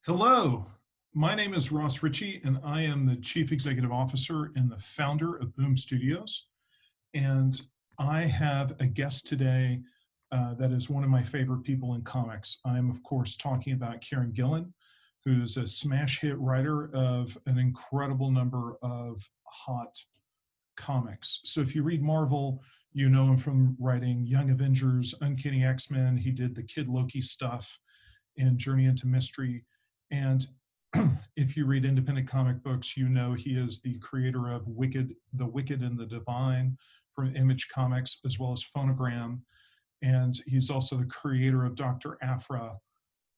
Hello, my name is Ross Richie, and I am the Chief Executive Officer and the founder of Boom Studios. And I have a guest today that is one of my favorite people in comics. I am, of course, talking about Kieron Gillen, who's a smash hit writer of an incredible number of hot comics. So if you read Marvel, you know him from writing Young Avengers, Uncanny X-Men. He did the Kid Loki stuff in Journey into Mystery. And if you read independent comic books, you know he is the creator of The Wicked and the Divine from Image Comics, as well as Phonogram. And he's also the creator of Dr. Aphra,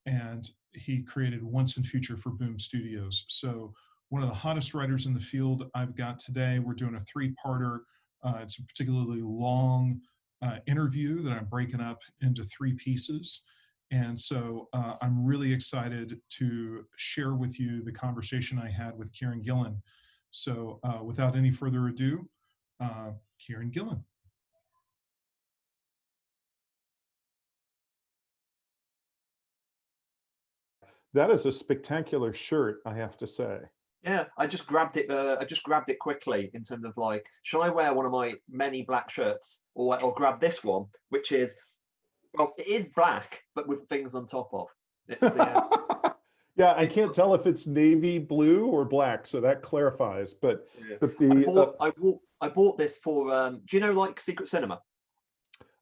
and he created Once and Future for Boom Studios. So one of the hottest writers in the field I've got today. We're doing a three-parter. It's a particularly long interview that I'm breaking up into three pieces. And so I'm really excited to share with you the conversation I had with Kieron Gillen. So without any further ado, Kieron Gillen. That is a spectacular shirt, I have to say. Yeah, I just grabbed it. I just grabbed it quickly in terms of like, shall I wear one of my many black shirts, or grab this one, which is, well, it is black but with things on top of. It's, yeah, I can't tell if it's navy blue or black, so that clarifies. But yeah. but the I bought this for. Do you know like Secret Cinema?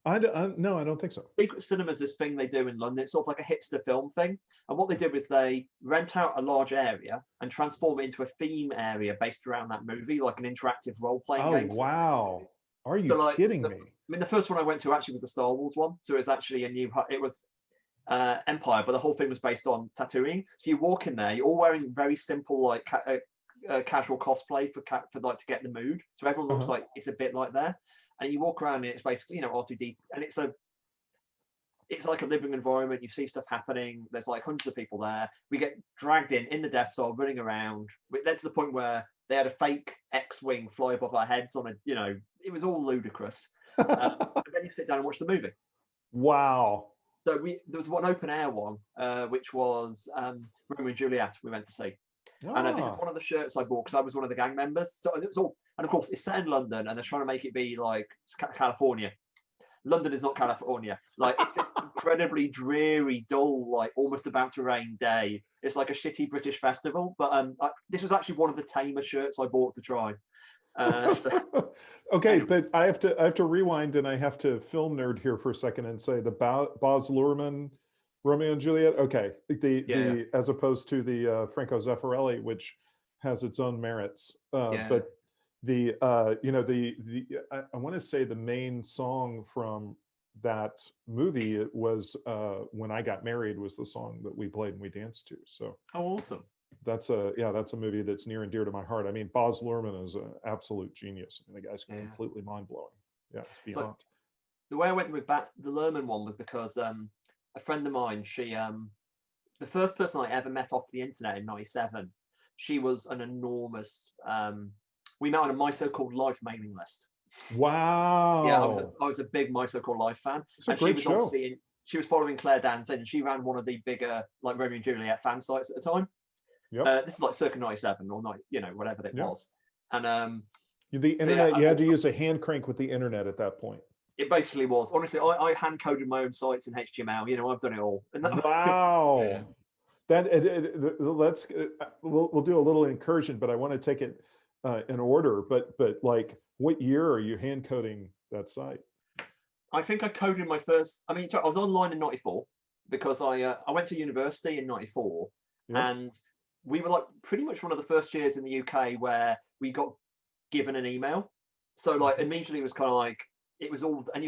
No, I don't think so. Secret Cinema is this thing they do in London. It's sort of like a hipster film thing. And what they do is they rent out a large area and transform it into a theme area based around that movie, like an interactive role-playing game. Oh, wow. Are you kidding me? I mean, the first one I went to actually was the Star Wars one. So it's actually it was Empire, but the whole thing was based on Tatooine. So you walk in there, you're all wearing very simple, like casual cosplay for like to get the mood. So everyone looks like it's a bit like there. And you walk around and it's basically, R2D, and it's like a living environment. You see stuff happening. There's like hundreds of people there. We get dragged in the Death Star, running around. That's the point where they had a fake X-wing fly above our heads on it was all ludicrous. And then you sit down and watch the movie. Wow. So there was one open air one, which was Romeo and Juliet. We went to see. And this is one of the shirts I bought because I was one of the gang members. So it was all, and of course it's set in London, and they're trying to make it be like California. London is not California. Like it's this incredibly dreary, dull, like almost about to rain day. It's like a shitty British festival. But this was actually one of the tamer shirts I bought to try. Okay, but I have to rewind, and I have to film nerd here for a second and say the Baz Luhrmann Romeo and Juliet. Okay, the as opposed to the Franco Zeffirelli, which has its own merits. But the I want to say the main song from that movie, it was When I Got Married, was the song that we played and we danced to. So awesome. That's a movie that's near and dear to my heart. I mean, Baz Luhrmann is an absolute genius. I mean, the guy's completely mind blowing. Yeah, it's beyond. So, the way I went with the Luhrmann one was because a friend of mine, she the first person I ever met off the internet in '97, she was an enormous we met on a My So-Called Life mailing list. Wow. Yeah, I was a big My So-Called Life fan. It's a great show. She was following Claire Danzig, and she ran one of the bigger like Romeo and Juliet fan sites at the time. Yep. This is like circa '97 or whatever it was. And the internet, you had to use a hand crank with the internet at that point. It basically was. Honestly, I hand coded my own sites in HTML. I've done it all. Wow. We'll do a little incursion, but I want to take it in order. But like, what year are you hand coding that site? I think I coded my first. I mean, I was online in '94 because I went to university in '94, and we were like pretty much one of the first years in the UK where we got given an email. So like immediately it was kind of like. It was all, and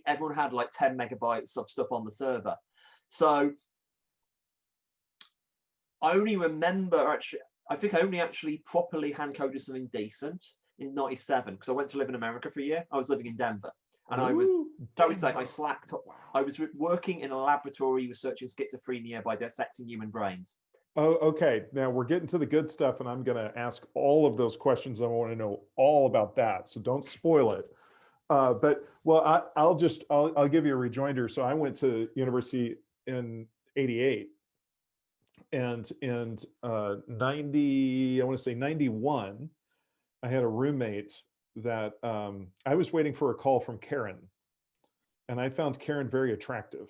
everyone had like 10 megabytes of stuff on the server. So I only remember I think I only actually properly hand coded something decent in '97 because I went to live in America for a year. I was living in Denver, and I slacked. Wow. I was working in a laboratory researching schizophrenia by dissecting human brains. Oh, okay. Now we're getting to the good stuff, and I'm going to ask all of those questions. I want to know all about that, so don't spoil it. But I'll give you a rejoinder. So I went to university in '88, and in 90, I want to say 91, I had a roommate that I was waiting for a call from Kieron, and I found Kieron very attractive,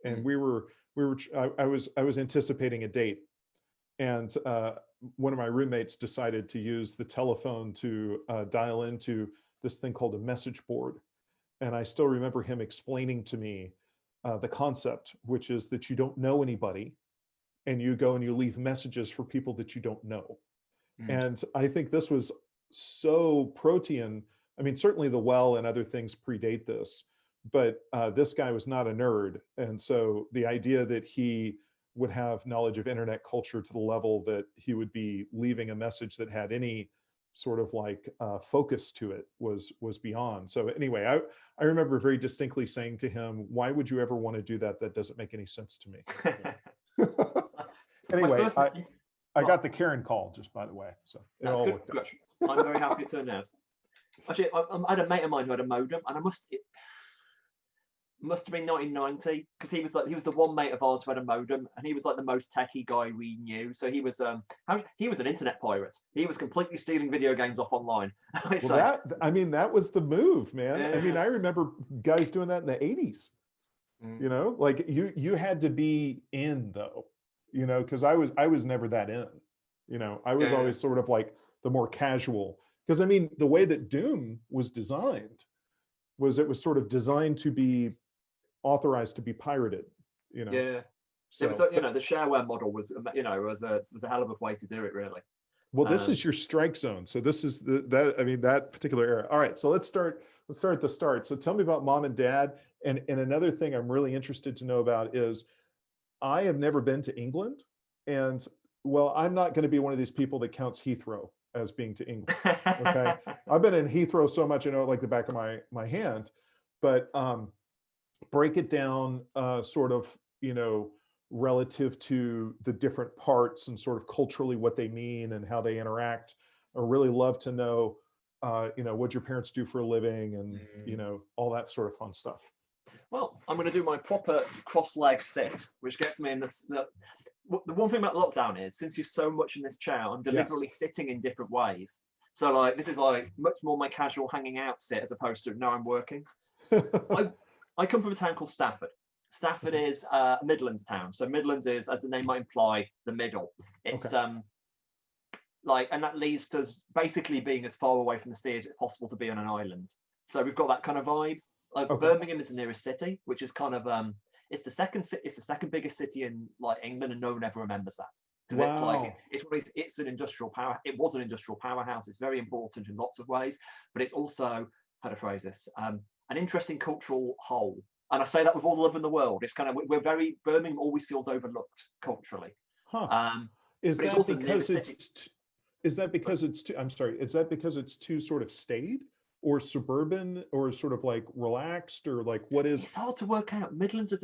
and I was anticipating a date, and one of my roommates decided to use the telephone to dial into this thing called a message board, and I still remember him explaining to me the concept, which is that you don't know anybody, and you go and you leave messages for people that you don't know. And I think this was so protean. I mean, certainly the Well and other things predate this, but this guy was not a nerd. And so the idea that he would have knowledge of internet culture to the level that he would be leaving a message that had any sort of like focus to it was beyond. So anyway, I remember very distinctly saying to him, why would you ever want to do that? That doesn't make any sense to me. Anyway, I got the Kieron call, just by the way. So it all worked out. I'm very happy it turned out. Actually, I had a mate of mine who had a modem, and it must have been 1990, because he was the one mate of ours who had a modem, and he was like the most techie guy we knew. So he was an internet pirate. He was completely stealing video games off online. That was the move, man. Yeah. I mean, I remember guys doing that in the 80s. You know, like you had to be in, though, you know, because I was never that in. You know, I was always sort of like the more casual, because I mean, the way that Doom was designed was it was sort of designed to be authorized to be pirated, you know. Yeah. So it was, the shareware model was, was a hell of a way to do it, really. Well, this is your strike zone. So this is that particular era. All right, so let's start at the start. So tell me about mom and dad. And another thing I'm really interested to know about is I have never been to England, and well, I'm not going to be one of these people that counts Heathrow as being to England. Okay. I've been in Heathrow so much, I know it like the back of my hand, but break it down sort of, relative to the different parts and sort of culturally what they mean and how they interact. I really love to know, what your parents do for a living and, all that sort of fun stuff. Well, I'm going to do my proper cross-leg sit, which gets me in the one thing about lockdown is, since you're so much in this chair, I'm deliberately sitting in different ways. So like, this is like much more my casual hanging out sit as opposed to, no, I'm working. I come from a town called Stafford. Stafford is a Midlands town. So Midlands is, as the name might imply, the middle. It's and that leads to us basically being as far away from the sea as it's possible to be on an island. So we've got that kind of vibe. Birmingham is the nearest city, which is kind of it's the second biggest city in like England, and no one ever remembers that, because it's an industrial power. It was an industrial powerhouse. It's very important in lots of ways, but it's also, how to phrase this, an interesting cultural whole. And I say that with all the love in the world. It's kind of, Birmingham always feels overlooked culturally. Is that because it's too sort of staid or suburban or sort of like relaxed, or like what is? It's hard to work out. Midlands are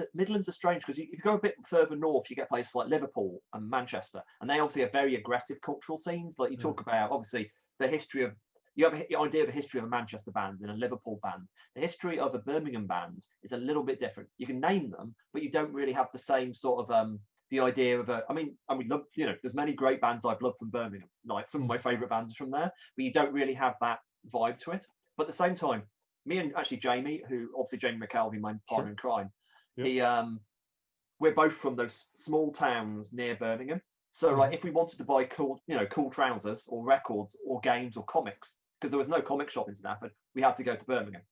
strange, because if you go a bit further north, you get places like Liverpool and Manchester, and they obviously have very aggressive cultural scenes. Like you talk about, obviously, the history of, you have an idea of a history of a Manchester band and a Liverpool band. The history of a Birmingham band is a little bit different. You can name them, but you don't really have the same sort of the idea of we love, there's many great bands I've loved from Birmingham. Like some of my favorite bands are from there, but you don't really have that vibe to it. But at the same time, me and actually Jamie, who obviously Jamie McKelvey, my partner in crime, we're both from those small towns near Birmingham. So like, if we wanted to buy cool trousers or records or games or comics, because there was no comic shop in Stafford, we had to go to Birmingham.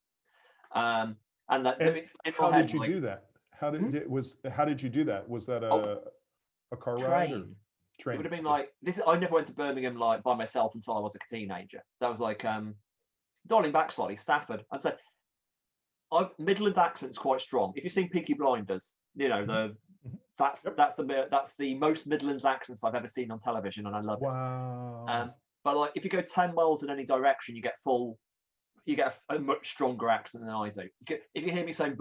How did you do that? How did you do that? Was that a car ride or train? It would have been like this. I never went to Birmingham like by myself until I was a teenager. That was like dialing back slightly, Stafford. I said, Midland accent's quite strong. If you've seen Peaky Blinders, that's the most Midlands accents I've ever seen on television, and I love it. But like, if you go 10 miles in any direction, you get a much stronger accent than I do. If you hear me saying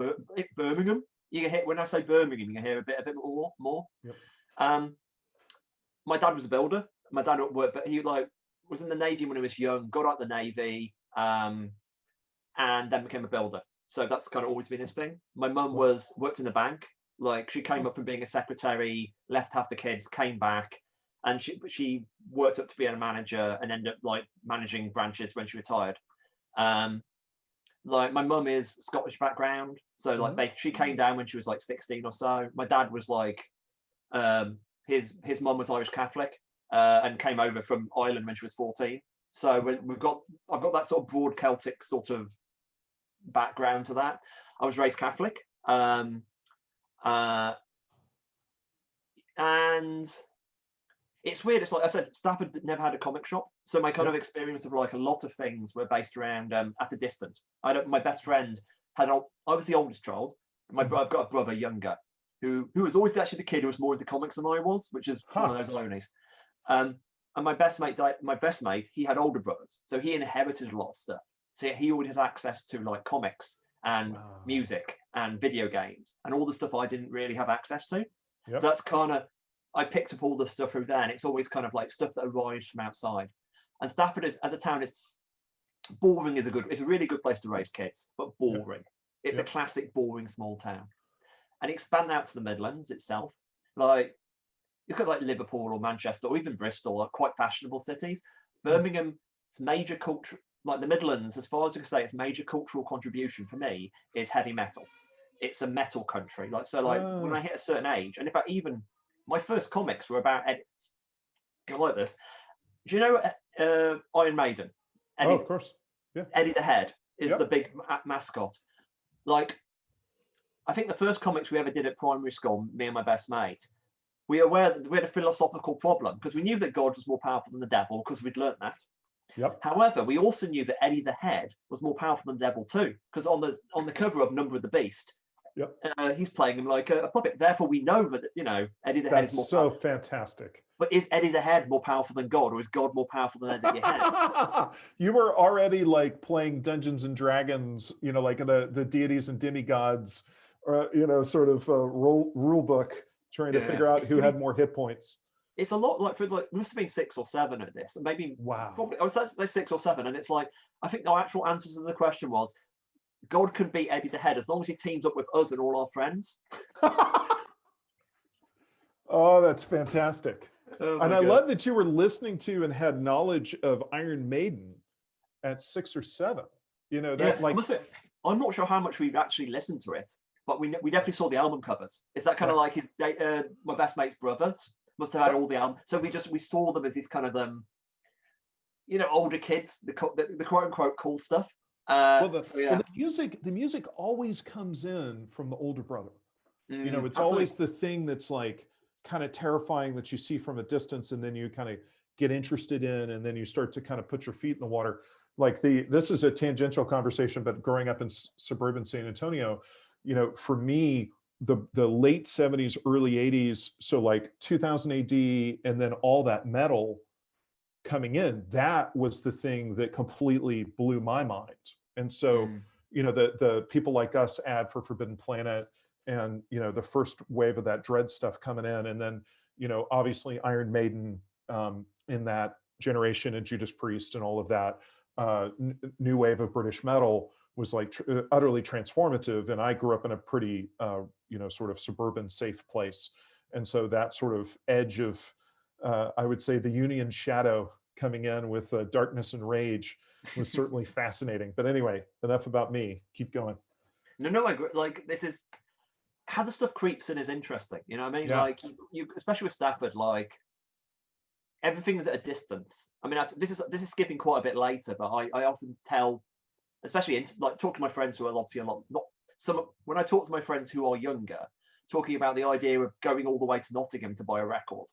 Birmingham, when I say Birmingham, you can hear a bit more. Yep. My dad was a builder. My dad worked, but he was in the Navy when he was young, got out the Navy, and then became a builder. So that's kind of always been his thing. My mum worked in the bank, Like she came up from being a secretary, left half the kids, came back, and she worked up to be a manager and ended up like managing branches when she retired. Like my mum is Scottish background, so like she came down when she was like 16 or so. My dad was like his mum was Irish Catholic and came over from Ireland when she was 14. So I've got that sort of broad Celtic sort of background to that. I was raised Catholic, and it's weird. It's like I said, Stafford never had a comic shop, so my kind of experience of like a lot of things were based around at a distance. My best friend I was the oldest child. I've got a brother younger who was always actually the kid who was more into comics than I was, which is one of those ironies. And my best mate, he had older brothers, so he inherited a lot of stuff. So he already had access to like comics and music and video games and all the stuff I didn't really have access to. So that's kind of, I picked up all the stuff through there, and it's always kind of like stuff that arrives from outside. And Stafford as a town is boring. It's a really good place to raise kids, but boring. It's a classic boring small town. And expand out to the Midlands itself, like you could like Liverpool or Manchester or even Bristol are quite fashionable cities. Birmingham, it's major culture, like the Midlands, as far as I can say, its major cultural contribution for me is heavy metal. It's a metal country. Like when I hit a certain age, and in fact, even my first comics were about I like this. Do you know Iron Maiden? Eddie, of course. Yeah. Eddie the Head is the big mascot. Like, I think the first comics we ever did at primary school, me and my best mate, we were aware that we had a philosophical problem because we knew that God was more powerful than the devil because we'd learnt that. However, we also knew that Eddie the Head was more powerful than the devil too, because on the cover of Number of the Beast, he's playing him like a puppet. Therefore, we know that Eddie the Head is more so fantastic. But is Eddie the Head more powerful than God, or is God more powerful than Eddie the Head? You were already like playing Dungeons and Dragons, like the deities and demigods, sort of rule book, trying to figure out who had more hit points. It's a lot like it must have been 6 or 7 at this, and maybe probably I was 6 or 7, and it's like I think the actual answers to the question was God can beat Eddie the Head as long as he teams up with us and all our friends. Oh, that's fantastic. Oh, and I love that you were listening to and had knowledge of Iron Maiden at 6 or 7. I'm not sure how much we've actually listened to it, but we definitely saw the album covers. Is that kind of like my best mate's brother must have had all the albums, so we saw them as these kind of older kids, the quote unquote cool stuff. The music always comes in from the older brother. It's always the thing that's like kind of terrifying that you see from a distance, and then you kind of get interested in, and then you start to kind of put your feet in the water. Like this is a tangential conversation, but growing up in suburban San Antonio, for me, the late 70s, early 80s, so like 2000 AD, and then all that metal coming in, that was the thing that completely blew my mind. And so, the people like us, Ad for Forbidden Planet, and the first wave of that dread stuff coming in, and then obviously Iron Maiden in that generation, and Judas Priest and all of that new wave of British metal was like utterly transformative. And I grew up in a pretty sort of suburban safe place, and so that sort of edge of I would say the Union shadow coming in with Darkness and Rage was certainly fascinating. But anyway, enough about me. Keep going. No, I agree. Like, this is how the stuff creeps in is interesting. You know what I mean? Like you especially with Stafford, like everything's at a distance. I mean, this is skipping quite a bit later, but I often tell, especially talk to my friends who are obviously when I talk to my friends who are younger, talking about the idea of going all the way to Nottingham to buy a record,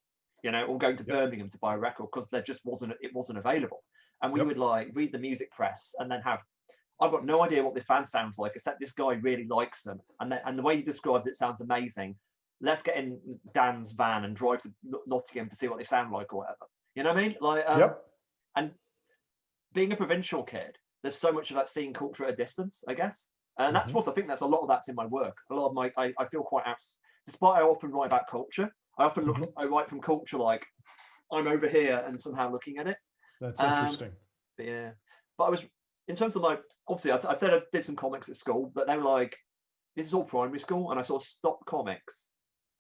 or going to Birmingham to buy a record because there just wasn't available. And we would like read the music press and then I've got no idea what this band sounds like, except this guy really likes them. And the way he describes it sounds amazing. Let's get in Dan's van and drive to Nottingham to see what they sound like or whatever. You know what I mean? Like, and being a provincial kid, there's so much of that scene culture at a distance, I guess. And that's what I think that's a lot of that's in my work. A lot of I feel quite despite I often write about culture, I often I write from culture like I'm over here and somehow looking at it. That's interesting. But I was, in terms of like, obviously I said I did some comics at school, but they were like, this is all primary school, and I sort of stopped comics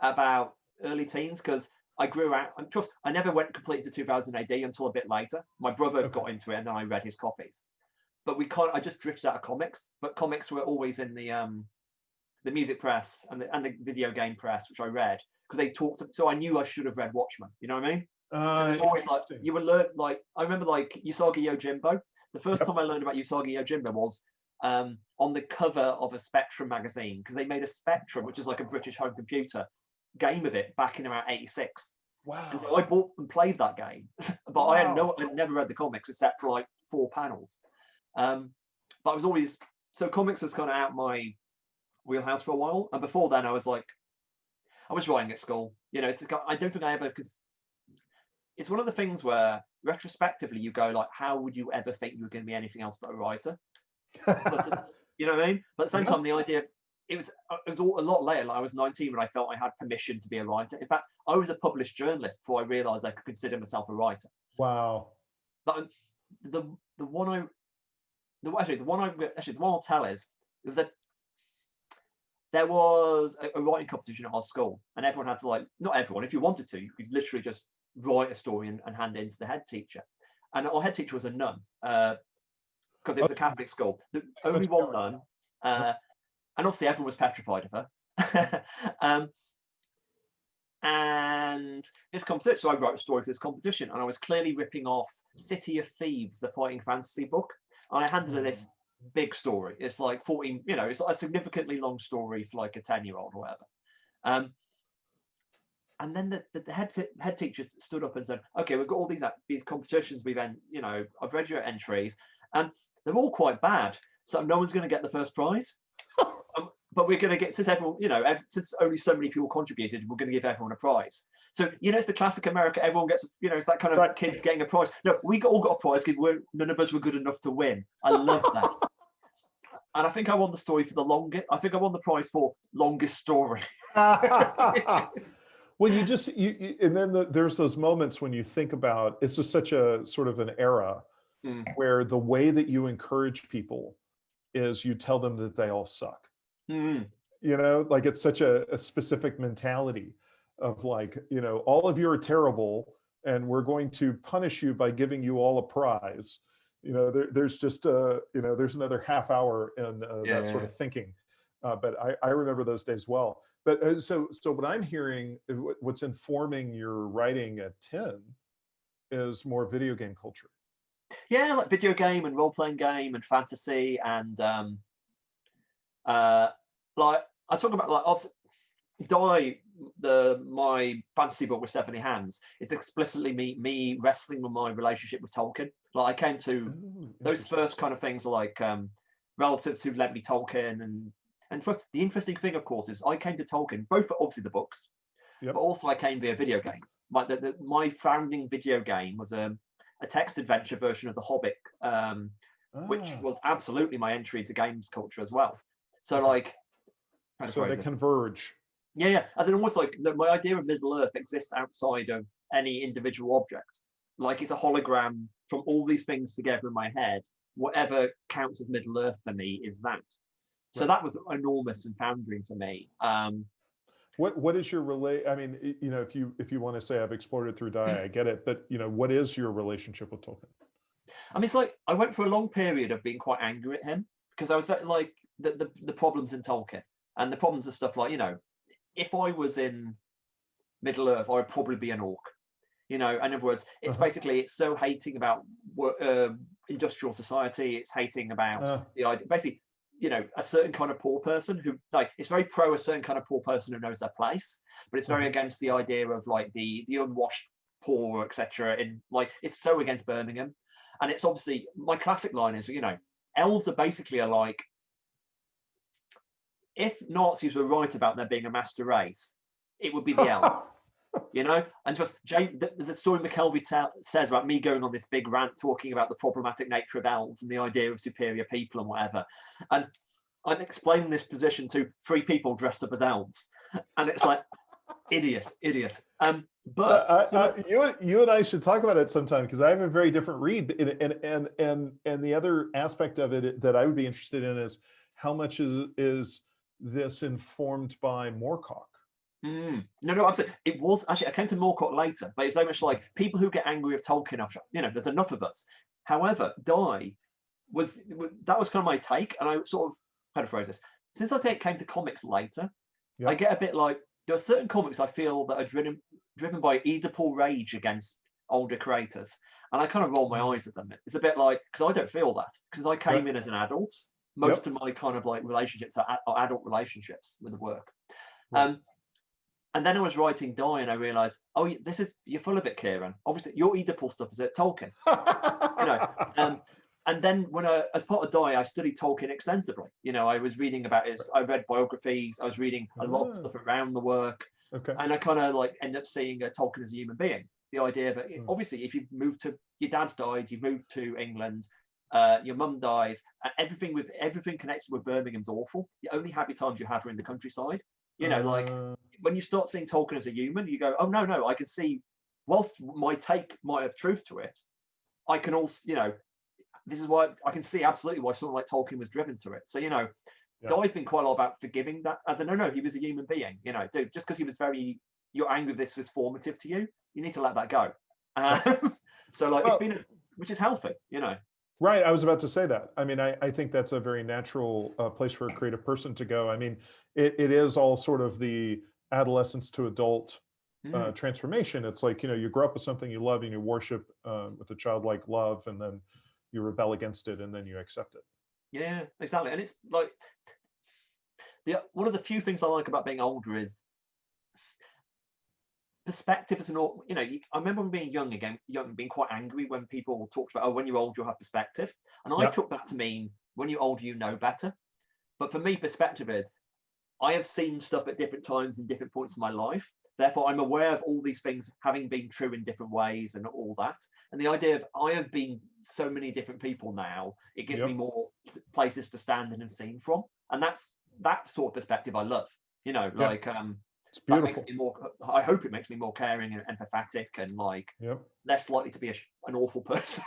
about early teens because I grew out. And trust, I never went completely to 2000 AD until a bit later. My brother got into it, and then I read his copies. But I just drifted out of comics. But comics were always in the music press and the video game press, which I read because they talked. So I knew I should have read Watchmen. You know what I mean? So it was always like you would learn. Like I remember, like Usagi Yojimbo. The first time I learned about Usagi Yojimbo was on the cover of a Spectrum magazine, because they made a Spectrum, which is like a British home computer game of it back in around '86. Wow. And so I bought and played that game, but I'd never read the comics except for like 4 panels. But I was always, so comics was kind of out my wheelhouse for a while. And before then I was writing at school. You know, I don't think I ever, because it's one of the things where retrospectively you go like, how would you ever think you were going to be anything else but a writer? But, you know what I mean? But at the same time, the idea of, it was all a lot later. Like I was 19 when I felt I had permission to be a writer. In fact, I was a published journalist before I realized I could consider myself a writer. Wow. But the one I'll tell is there was a writing competition at our school, and everyone had to, like, not everyone, if you wanted to, you could literally just write a story and hand it into the head teacher. And our head teacher was a nun, because it was a Catholic school. Only one nun. And obviously everyone was petrified of her. And this competition, so I wrote a story for this competition, and I was clearly ripping off City of Thieves, the fighting fantasy book. And I handed her this big story. It's like 14, you know, it's like a significantly long story for like a 10-year-old or whatever. And then the head teacher stood up and said, okay, we've got all these competitions. You know, I've read your entries, and they're all quite bad. So no one's going to get the first prize. But we're going to get, since everyone, you know, since only so many people contributed, we're going to give everyone a prize. So, you know, it's the classic America, everyone gets, you know, it's that kind of kid getting a prize. No, we all got a prize because none of us were good enough to win. I love that. And I think I won the story for the longest, I think I won the prize for longest story. Well, and then there's those moments when you think about, it's just such a sort of an era where the way that you encourage people is you tell them that they all suck. You know, like it's such a specific mentality of like, you know, all of you are terrible and we're going to punish you by giving you all a prize. You know, there's just you know, there's another half hour in that sort of thinking. But I remember those days well. But so what I'm hearing, what's informing your writing at 10 is more video game culture. Yeah, like video game and role-playing game and fantasy and like I talk about, like, obviously my fantasy book with 70 Hands is explicitly me wrestling with my relationship with Tolkien. Like I came to those first kind of things, like relatives who lent me Tolkien, and the interesting thing, of course, is I came to Tolkien both for obviously the books, but also I came via video games. Like my founding video game was a text adventure version of The Hobbit, which was absolutely my entry into games culture as well. So like, so they converge. Yeah. As in almost like my idea of Middle Earth exists outside of any individual object. Like it's a hologram from all these things together in my head. Whatever counts as Middle Earth for me is that. So that was enormous and foundering for me. What is your I mean, you know, if you want to say I've explored it through die, I get it. But you know, what is your relationship with Tolkien? I mean, it's like I went for a long period of being quite angry at him because I was very, like the problems in Tolkien and the problems of stuff like, you know, if I was in Middle Earth, I would probably be an orc. You know, in other words, it's basically, it's so hating about industrial society. It's hating about the idea, basically, you know, a certain kind of poor person who, like, it's very pro a certain kind of poor person who knows their place, but it's very against the idea of like the unwashed poor, etc. In like, it's so against Birmingham. And it's obviously, my classic line is, you know, elves are basically like, if Nazis were right about there being a master race, it would be the elf. You know, and just there's a story McKelvey says about me going on this big rant talking about the problematic nature of elves and the idea of superior people and whatever, and I'm explaining this position to 3 people dressed up as elves, and it's like idiot. But you and I should talk about it sometime, because I have a very different read, and the other aspect of it that I would be interested in is how much is this informed by Moorcock. No, absolutely. It was actually, I came to Moorcock later, but it's very much like people who get angry with Tolkien after, there's enough of us. However, that was kind of my take, and I sort of, how to phrase this, since I think it came to comics later, I get a bit like, there are certain comics I feel that are driven by Oedipal rage against older creators, and I kind of roll my eyes at them. It's a bit like, because I don't feel that, because I came in as an adult. Most of my kind of like relationships are adult relationships with the work. And then I was writing Die, and I realized, oh, you're full of it, Kieron. Obviously, your Oedipal stuff is at Tolkien. And then when as part of Die, I studied Tolkien extensively. I was reading about I read biographies, I was reading a lot of stuff around the work. And I kind of like end up seeing Tolkien as a human being. The idea that obviously, if you move to, your dad's died, you moved to England, your mum dies, and everything connected with Birmingham's awful. The only happy times you have are in the countryside. Like when you start seeing Tolkien as a human, you go, oh no, I can see, whilst my take might have truth to it, I can also, this is why I can see absolutely why someone like Tolkien was driven to it. So, Die's been quite a lot about forgiving that, as no, he was a human being, dude, just because he was you're angry this was formative to you, you need to let that go. So like, it's been, which is healthy, Right, I was about to say that. I mean, I think that's a very natural place for a creative person to go. I mean, it is all sort of the adolescence to adult transformation. It's like, you grow up with something you love and you worship with a childlike love, and then you rebel against it, and then you accept it. Yeah, exactly. And it's like, one of the few things I like about being older is perspective is I remember being young, being quite angry when people talked about, oh, when you're old, you'll have perspective. And I took that to mean, when you're old, you know better. But for me, perspective is, I have seen stuff at different times in different points of my life. Therefore, I'm aware of all these things having been true in different ways and all that. And the idea of, I have been so many different people now, it gives me more places to stand in and seen from. And that sort of perspective I love. Like, it's beautiful. That makes me more, I hope it makes me more caring and empathetic, and like less likely to be an awful person.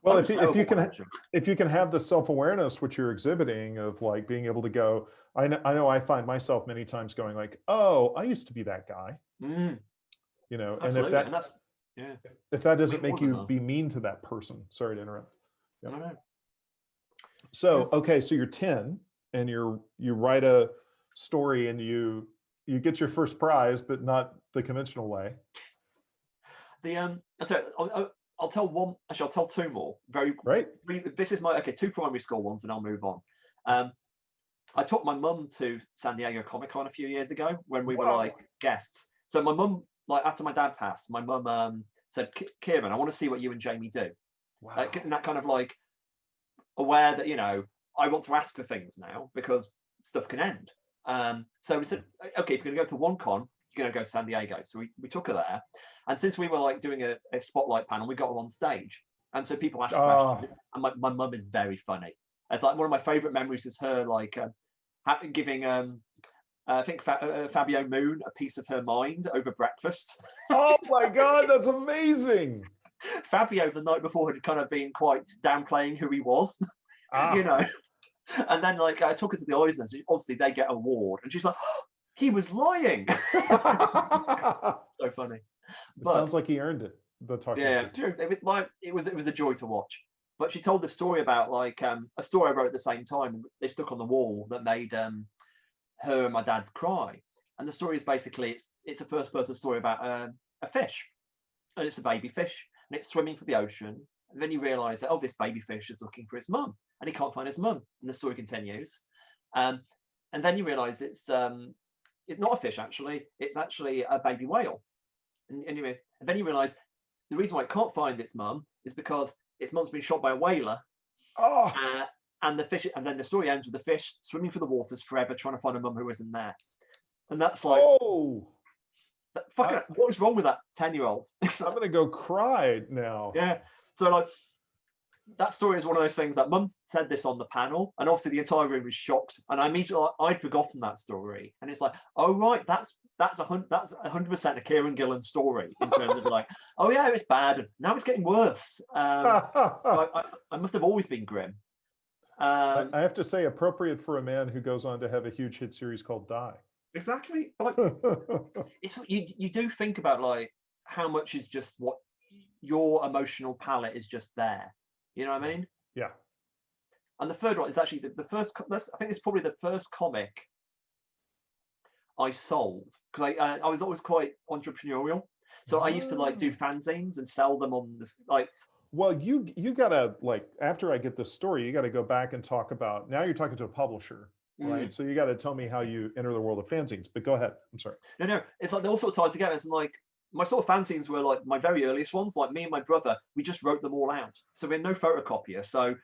Well, if you can have the self-awareness which you're exhibiting of like being able to go, I know I find myself many times going like, oh, I used to be that guy. Absolutely. And if that doesn't make you be mean to that person, sorry to interrupt. No. So okay, so you're 10 and you write a story and you get your first prize, but not the conventional way. I'll tell one. Actually, I'll tell two more. This is my two primary school ones, and I'll move on. I took my mum to San Diego Comic Con a few years ago when we were like guests. So my mum, like after my dad passed, my mum said, "Kieron, I want to see what you and Jamie do." Wow. Getting that kind of like aware that I want to ask for things now because stuff can end. So we said, okay, if you're going to go to one con, you're going to go to San Diego. So we took her there. And since we were like doing a spotlight panel, we got her on stage. And so people asked questions. And my mum is very funny. It's like one of my favorite memories is her like giving, I think Fabio Moon a piece of her mind over breakfast. Oh my God, that's amazing. Fabio the night before had kind of been quite downplaying who he was, And then like I took her to the Eisner. Obviously they get an award, and she's like, oh, he was lying. So funny. It sounds like he earned it. It was a joy to watch. But she told the story about like a story I wrote at the same time. They stuck on the wall that made her and my dad cry. And the story is basically it's a first person story about a fish, and it's a baby fish, and it's swimming for the ocean. And then you realise that this baby fish is looking for his mum, and he can't find his mum. And the story continues. And then you realise it's not a fish actually. It's actually a baby whale. And then you realise the reason why it can't find its mum is because its mum's been shot by a whaler. And the fish, and then the story ends with the fish swimming through the waters forever, trying to find a mum who isn't there. And that's like, what was wrong with that 10-year-old? I'm gonna go cry now. Yeah. So like, that story is one of those things that Mum said this on the panel, and obviously the entire room was shocked. And I immediately, I'd forgotten that story, and it's like, oh right, that's 100% a Kieron Gillen story in terms of like, oh yeah, it's bad, and now it's getting worse. I must have always been grim. I have to say, appropriate for a man who goes on to have a huge hit series called Die. Exactly. Like, it's you do think about like how much is just what your emotional palette is just there. You know what I mean? Yeah. And the third one is actually the first. I think it's probably the first comic I sold, because I was always quite entrepreneurial. So I used to like do fanzines and sell them on this like. Well, you gotta, like, after I get this story, you gotta go back and talk about, now you're talking to a publisher, right? So you gotta tell me how you enter the world of fanzines, but go ahead. I'm sorry. No, it's like they all sort of tied together. It's like my sort of fanzines were like my very earliest ones. Like me and my brother, we just wrote them all out. So we had no photocopier. So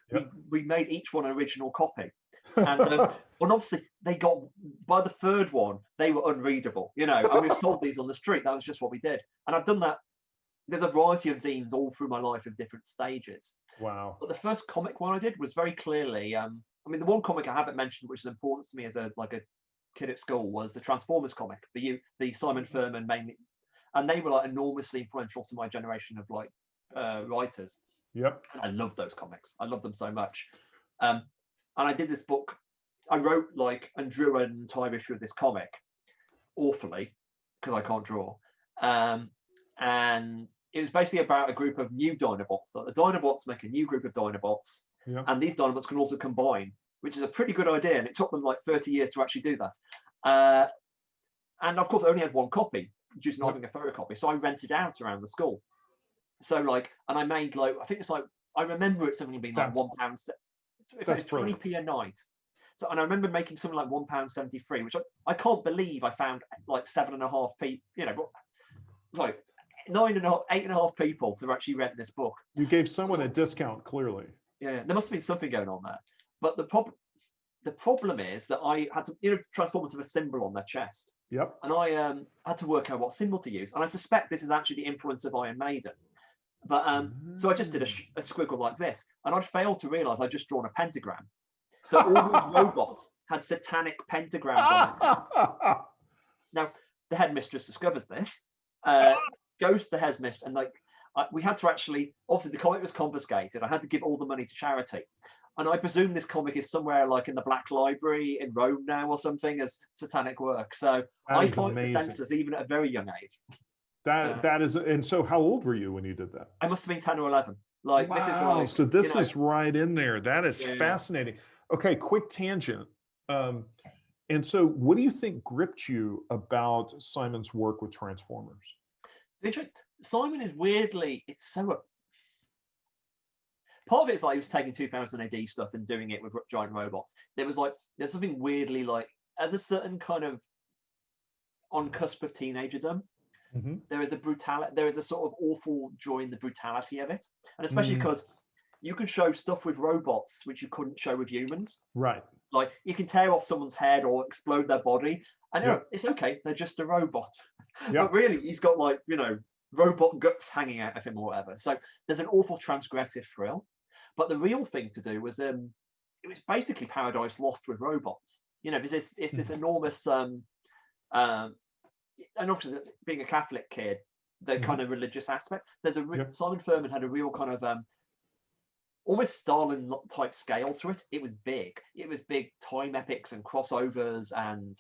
we made each one an original copy. And obviously they got, by the third one, they were unreadable, you know, and we sold these on the street. That was just what we did. And I've done that. There's a variety of zines all through my life of different stages. Wow. But the first comic one I did was very clearly, I mean, the one comic I haven't mentioned, which is important to me as a kid at school, was the Transformers comic, the Simon Furman mainly, and they were like enormously influential to my generation of like writers. Yep. And I love those comics. I love them so much. And I did this book. I wrote like and drew an entire issue of this comic, awfully, because I can't draw. And it was basically about a group of new Dinobots. So the Dinobots make a new group of Dinobots, and these Dinobots can also combine, which is a pretty good idea. And it took them like 30 years to actually do that. And of course, I only had one copy due to not having a photocopy. So I rented out around the school. So like, and I made like, I think it's like, I remember it something being like £1. If it was 20p a night. So, and I remember making something like £1.73, which I can't believe I found like 7.5p, you know, like 8.5 people to actually rent this book. You gave someone a discount, clearly. Yeah, there must have been something going on there. But the problem is that I had to, you know, Transformers have a symbol on their chest. Yep. And I had to work out what symbol to use. And I suspect this is actually the influence of Iron Maiden. But so I just did a squiggle like this, and I'd failed to realize I'd just drawn a pentagram. So all these robots had satanic pentagrams on it. Now the headmistress discovers this, goes to the headmistress, and like we had to actually, obviously the comic was confiscated. I had to give all the money to charity, and I presume this comic is somewhere like in the Black Library in Rome now or something as satanic work. So I fought the censors even at a very young age. That is, and so how old were you when you did that? I must have been 10 or 11. Like, wow. This is like, so this is right in there. That is fascinating. Okay, quick tangent. And so what do you think gripped you about Simon's work with Transformers? Simon is weirdly, it's so, part of it is like he was taking 2000 AD stuff and doing it with giant robots. There's something weirdly like, as a certain kind of on cusp of teenagerdom, there is a sort of awful joy in the brutality of it. And especially because you can show stuff with robots which you couldn't show with humans. Right. Like you can tear off someone's head or explode their body. And you know, it's okay, they're just a robot. But really, he's got like, you know, robot guts hanging out of him or whatever. So there's an awful transgressive thrill. But the real thing to do was it was basically Paradise Lost with robots. You know, it's this enormous and obviously being a Catholic kid, the kind of religious aspect. There's Simon Furman had a real kind of almost Stalin type scale to it. It was big. It was big time epics and crossovers and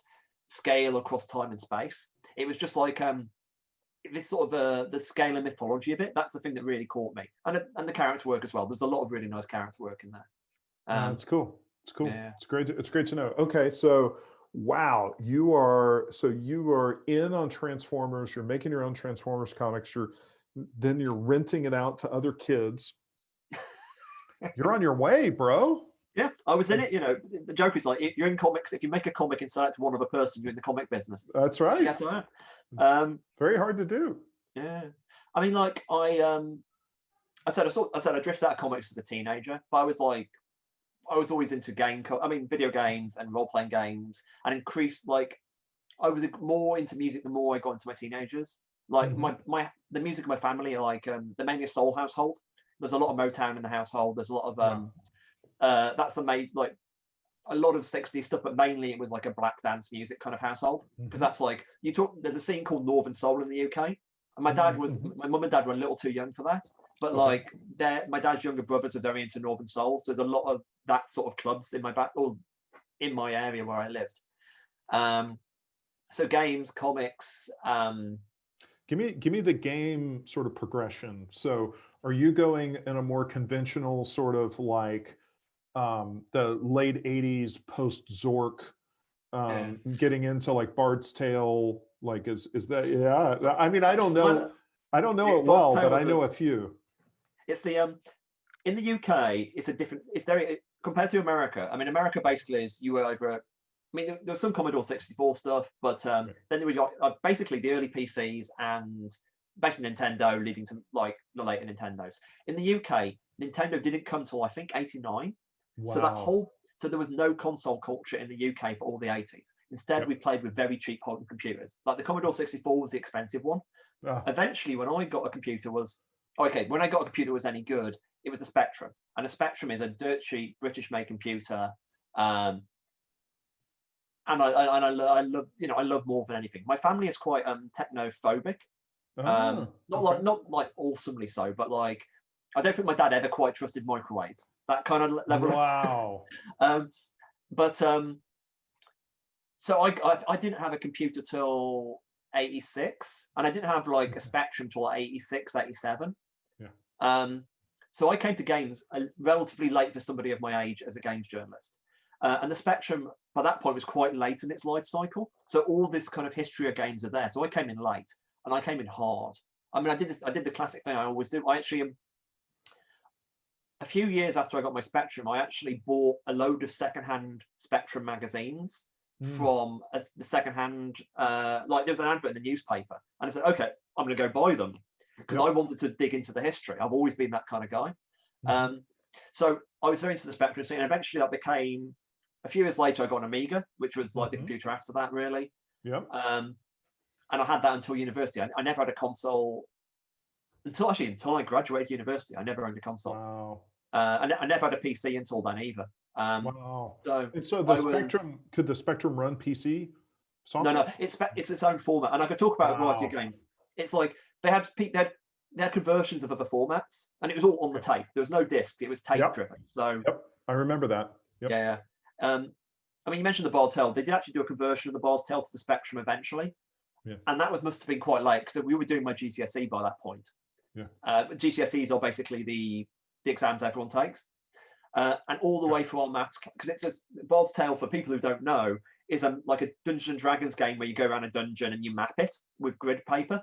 scale across time and space. It was just like this sort of the scale and mythology of it. That's the thing that really caught me, and the character work as well. There's a lot of really nice character work in there. That's cool. It's cool. Yeah. It's great to know. Okay, so wow, you are in on Transformers. You're making your own Transformers comics. You're renting it out to other kids. You're on your way, bro. Yeah, I was in it. You know, the joke is like, if you're in comics, if you make a comic and sell it to one other person, you're in the comic business. That's right. Yes, I am. Very hard to do. Yeah, I mean, like I said I drifted out of comics as a teenager, but I was always into video games and role-playing games, and increased, like, I was more into music the more I got into my teenagers. Like the music of my family are like they're mainly a soul household. There's a lot of Motown in the household. There's a lot of that's like a lot of 60s stuff, but mainly it was like a black dance music kind of household, because that's like there's a scene called Northern Soul in the UK, and my mum and dad were a little too young for that, but like my dad's younger brothers are very into Northern Soul, so there's a lot of that sort of clubs in my back or in my area where I lived. So games, comics. Give me the game sort of progression. So are you going in a more conventional sort of like the late 80s post Zork, getting into like Bard's Tale? Like is that, yeah? I mean, I don't know it well, but I know a few. It's the in the UK, it's a different. It's very compared to America. I mean, America basically is you were either. I mean, there was some Commodore 64 stuff, but then there was basically the early PCs and basically Nintendo, leading to like the later Nintendos. In the UK, Nintendo didn't come till I think '89. Wow. So there was no console culture in the UK for all the 80s. Instead, we played with very cheap home computers. Like the Commodore 64 was the expensive one. Eventually, when I got a computer was any good, it was a Spectrum, and a Spectrum is a dirt cheap British-made computer. And I love, I love more than anything. My family is quite technophobic. Not like awesomely so, but like I don't think my dad ever quite trusted microwaves. That kind of level. Wow. So I didn't have a computer till 86, and I didn't have like a Spectrum till 86, 87. Yeah. So I came to games relatively late for somebody of my age as a games journalist. And the Spectrum by that point was quite late in its life cycle. So all this kind of history of games are there. So I came in late, and I came in hard. I mean, I did the classic thing I always do. I actually a few years after I got my Spectrum, I actually bought a load of secondhand Spectrum magazines from the secondhand, like there was an advert in the newspaper, and I said, okay, I'm going to go buy them because I wanted to dig into the history. I've always been that kind of guy. So I was very into the Spectrum scene, and eventually that became, a few years later, I got an Amiga, which was like the computer after that, really. Yeah. And I had that until university. I never had a console until I graduated university. I never owned a console. Wow. And I never had a PC until then either. Wow. So the Spectrum, could the Spectrum run PC software? No, it's its own format, and I could talk about a variety of games. It's like they had conversions of other formats, and it was all on the tape. There was no disc; it was tape driven. So I remember that. Yeah. I mean, you mentioned the Bard's Tale. They did actually do a conversion of the Bard's Tale to the Spectrum eventually, and that must have been quite late because we were doing my GCSE by that point. GCSEs are basically the exams everyone takes. And all the way through our maths, because it says Bard's Tale, for people who don't know, is like a Dungeons and Dragons game where you go around a dungeon and you map it with grid paper.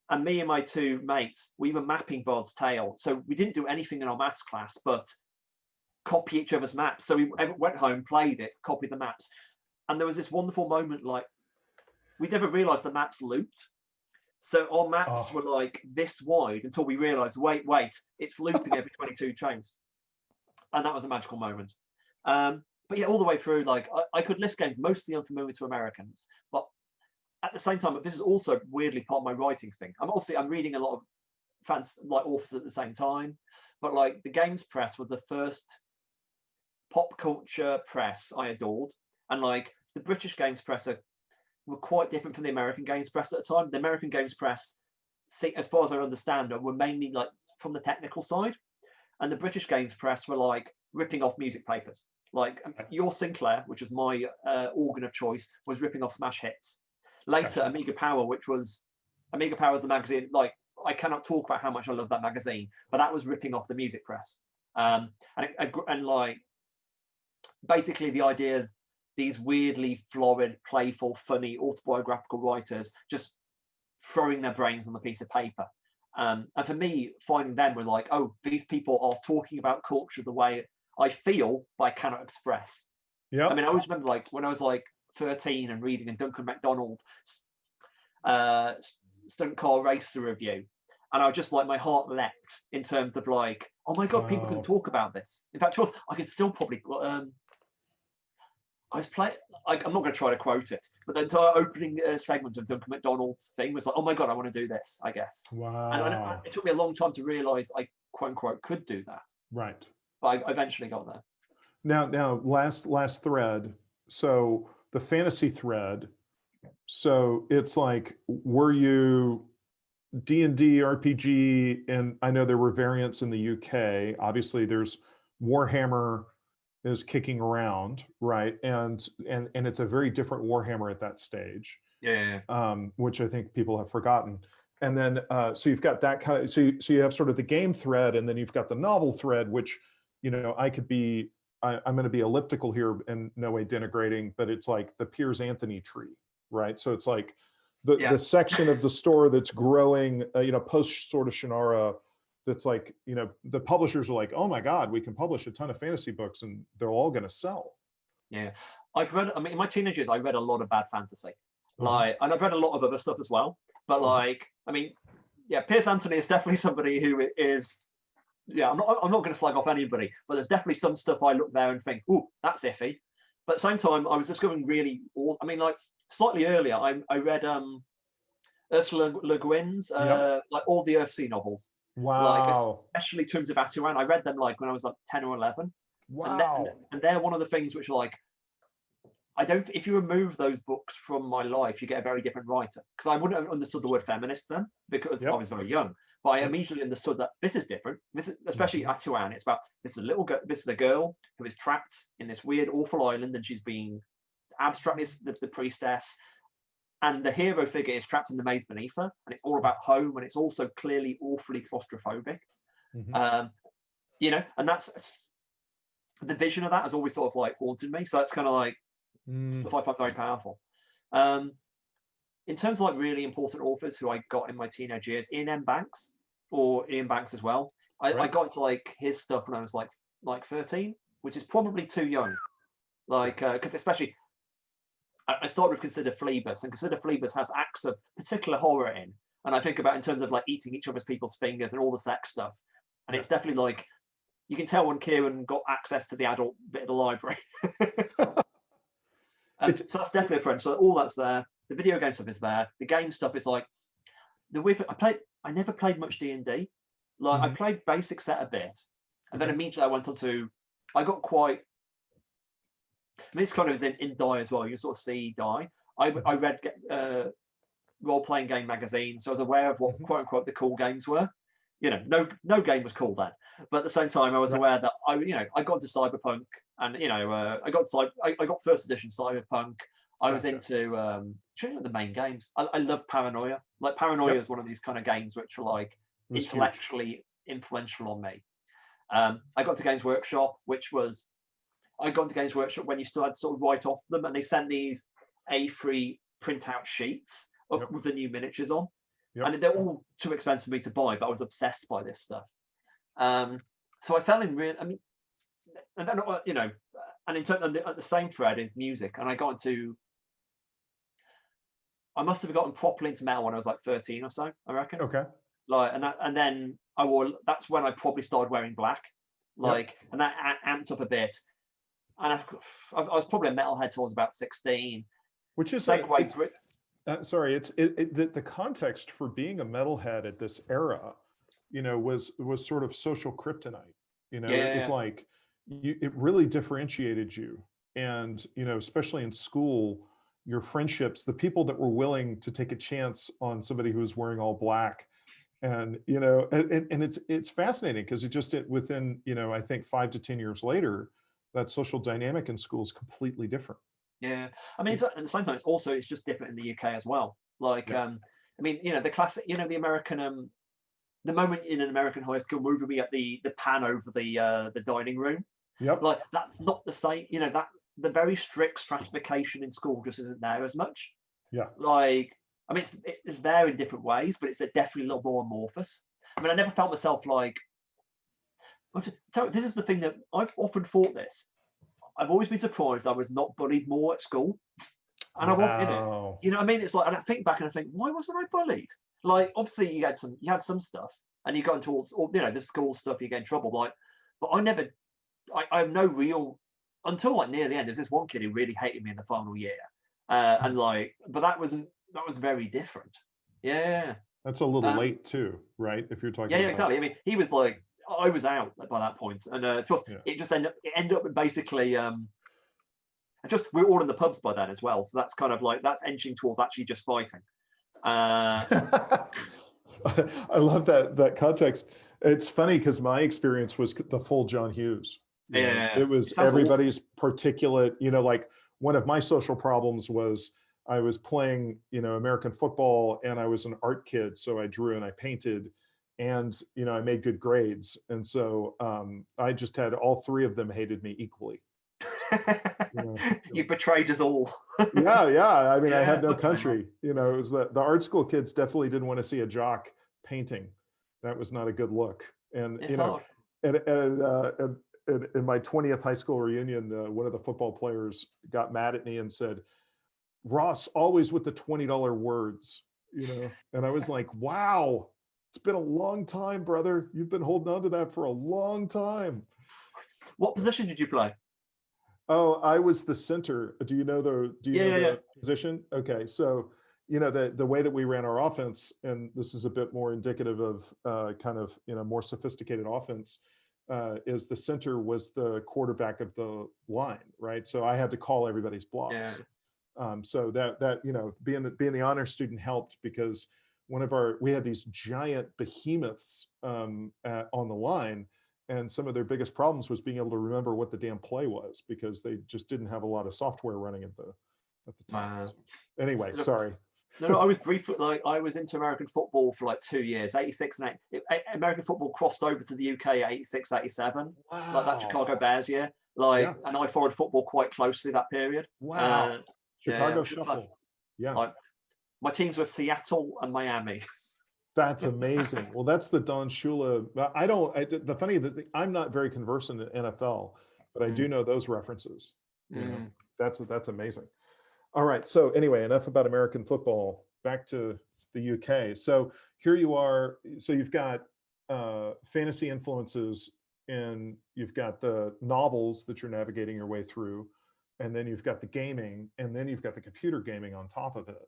And me and my two mates, we were mapping Bard's Tale. So we didn't do anything in our maths class, but copy each other's maps. So we went home, played it, copied the maps. And there was this wonderful moment, like, we never realized the maps looped. So our maps were like this wide until we realized, wait, it's looping every 22 chains. And that was a magical moment. But yeah, all the way through, like I could list games mostly unfamiliar to Americans, but at the same time, this is also weirdly part of my writing thing. I'm reading a lot of fans, like authors at the same time, but like the games press was the first pop culture press I adored, and like the British games press were quite different from the American games press at the time. The American games press, as far as I understand, were mainly like from the technical side. And the British games press were like ripping off music papers. Like your Sinclair, which was my organ of choice, was ripping off smash hits. Later, Amiga Power, Amiga Power is the magazine. Like I cannot talk about how much I love that magazine, but that was ripping off the music press. And like basically the idea, these weirdly florid, playful, funny, autobiographical writers just throwing their brains on a piece of paper. And for me, finding them were like, oh, these people are talking about culture the way I feel, but I cannot express. I mean, I always remember like when I was like 13 and reading a Duncan MacDonald stunt car racer review, and I was just like, my heart leapt in terms of like, oh my god, people can talk about this. In fact, I could still probably. I was playing. I'm not going to try to quote it, but the entire opening segment of Duncan MacDonald's thing was like, "Oh my god, I want to do this." I guess. Wow. And it took me a long time to realize I quote unquote could do that. Right. But I eventually got there. Now, last thread. So the fantasy thread. So it's like, were you D&D, RPG, and I know there were variants in the UK. Obviously, there's Warhammer. is kicking around, right? And it's a very different Warhammer at that stage. Yeah. Which I think people have forgotten. And then so you've got that kind of, so you have sort of the game thread, and then you've got the novel thread, which, you know, I'm going to be elliptical here and no way denigrating, but it's like the Piers Anthony tree, right? So it's like the section of the store that's growing, you know, post Sword of Shannara, that's like, you know, the publishers are like, oh my God, we can publish a ton of fantasy books and they're all going to sell. Yeah. I've read, I mean, in my teenage years, I read a lot of bad fantasy. Like, and I've read a lot of other stuff as well. But like, I mean, yeah, Piers Anthony is definitely somebody who is, yeah, I'm not going to slag off anybody, but there's definitely some stuff I look there and think, oh, that's iffy. But at the same time, I was discovering really, I mean, like slightly earlier, I read Ursula Le Guin's like all the Earthsea novels. Wow. Like, especially Tombs of Aturan. I read them like when I was like 10 or 11. Wow. And they're one of the things which are like, if you remove those books from my life, you get a very different writer. Because I wouldn't have understood the word feminist then, because I was very young. But I immediately understood that this is different. This is, especially Aturan, it's about, this is a little girl, this is a girl who is trapped in this weird, awful island, and she's being abstractly the priestess. And the hero figure is trapped in the maze beneath her, and it's all about home, and it's also clearly awfully claustrophobic. You know, and that's the vision of that has always sort of like haunted me. So that's kind of like stuff I find very powerful. In terms of like really important authors who I got in my teenage years, Ian Banks as well. I got into like his stuff when I was like 13, which is probably too young. Like, because especially I started with Consider Phlebas, and Consider Phlebas has acts of particular horror in. And I think about in terms of like eating each other's people's fingers and all the sex stuff. And it's definitely like, you can tell when Kieron got access to the adult bit of the library. So that's definitely a friend. So all that's there. The video game stuff is there. The game stuff is like, I never played much D&D. Like I played basic set a bit. And then immediately I went on to, I got quite, I mean, this kind of is in Die as well. You sort of see Die. I read role-playing game magazines, so I was aware of what quote unquote the cool games were. You know, no game was cool then, but at the same time, I was aware that I got into Cyberpunk, and you know, I got first edition Cyberpunk. I was into the main games. I love Paranoia. Like Paranoia is one of these kind of games which are like intellectually influential on me. I got to Games Workshop, I got into Games Workshop when you still had to sort of write off them, and they sent these A3 printout sheets up with the new miniatures on. And they're all too expensive for me to buy, but I was obsessed by this stuff. So I fell in real, I mean, and then, you know, and in terms of the same thread is music. And I must have gotten properly into metal when I was like 13 or so, I reckon. Okay. Like, and then that's when I probably started wearing black. Like, and that amped up a bit. And I was probably a metalhead till I was about 16. Which is sorry, the context for being a metalhead at this era, you know, was sort of social kryptonite. You know, it was like it really differentiated you, and you know, especially in school, your friendships, the people that were willing to take a chance on somebody who was wearing all black, and you know, and it's fascinating because within, you know, I think 5 to 10 years later, that social dynamic in school is completely different. Yeah, I mean, at the same time, it's just different in the UK as well. Like, I mean, you know, the classic, you know, the American, the moment in an American high school movie, we get the pan over the dining room. Like that's not the same. You know, that the very strict stratification in school just isn't there as much. Like, I mean, it's there in different ways, but it's definitely a little more amorphous. I mean, I never felt myself like. This is the thing that I've often thought this. I've always been surprised I was not bullied more at school. And I wasn't in it. You know what I mean? It's like, and I think back and I think, why wasn't I bullied? Like, obviously you had some stuff, and you got into all, you know, the school stuff, you get in trouble. Like, but I have no real, until like near the end, there's this one kid who really hated me in the final year. And like, but that was very different. Yeah. That's a little late too, right? If you're talking about... exactly. I mean, he was like, I was out by that point, and it just ended up basically. We were all in the pubs by then as well, so that's kind of like that's edging towards actually just fighting. I love that context. It's funny because my experience was the full John Hughes. Yeah. It was everybody's particulate, like one of my social problems was I was playing, American football, and I was an art kid. So I drew and I painted, and, I made good grades. And so I just had all three of them hated me equally. You betrayed us all. Yeah. I mean, I had no country. It was the art school kids definitely didn't want to see a jock painting. That was not a good look. And It's and in my 20th high school reunion, one of the football players got mad at me and said, "Ross, always with the $20 words," And I was like, "Wow, it's been a long time, brother. You've been holding on to that for a long time." What position did you play? Oh, I was the center. Do you know the position? Okay, so the way that we ran our offense, and this is a bit more indicative of kind of more sophisticated offense, is the center was the quarterback of the line, right? So I had to call everybody's blocks. So that being the honor student helped, because we had these giant behemoths on the line. And some of their biggest problems was being able to remember what the damn play was, because they just didn't have a lot of software running at the time. So anyway, sorry. No, I was briefly, I was into American football for like 2 years, 86 and 8. American football crossed over to the UK 86, 87, like that Chicago Bears year. And I followed football quite closely that period. Wow. Chicago Shuffle. Yeah. My teams were Seattle and Miami. That's amazing. Well, that's the Don Shula. The funny thing, I'm not very conversant in NFL, but I do know those references. That's amazing. All right. So anyway, enough about American football. Back to the UK. So here you are. So you've got fantasy influences, and you've got the novels that you're navigating your way through, and then you've got the gaming, and then you've got the computer gaming on top of it.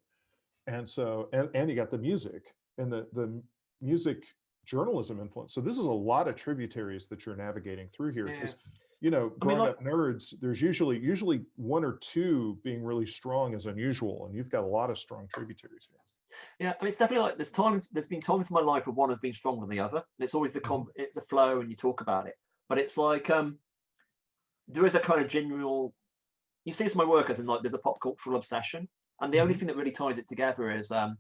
And so, and you got the music and the music journalism influence. So this is a lot of tributaries that you're navigating through here, because growing up nerds, there's usually one or two being really strong is unusual, and you've got a lot of strong tributaries here. Yeah, I mean, it's definitely like there's been times in my life where one has been stronger than the other, and it's always it's a flow, and you talk about it. But it's like there is a kind of general, you see, it's my work as in like there's a pop cultural obsession, and the only thing that really ties it together is I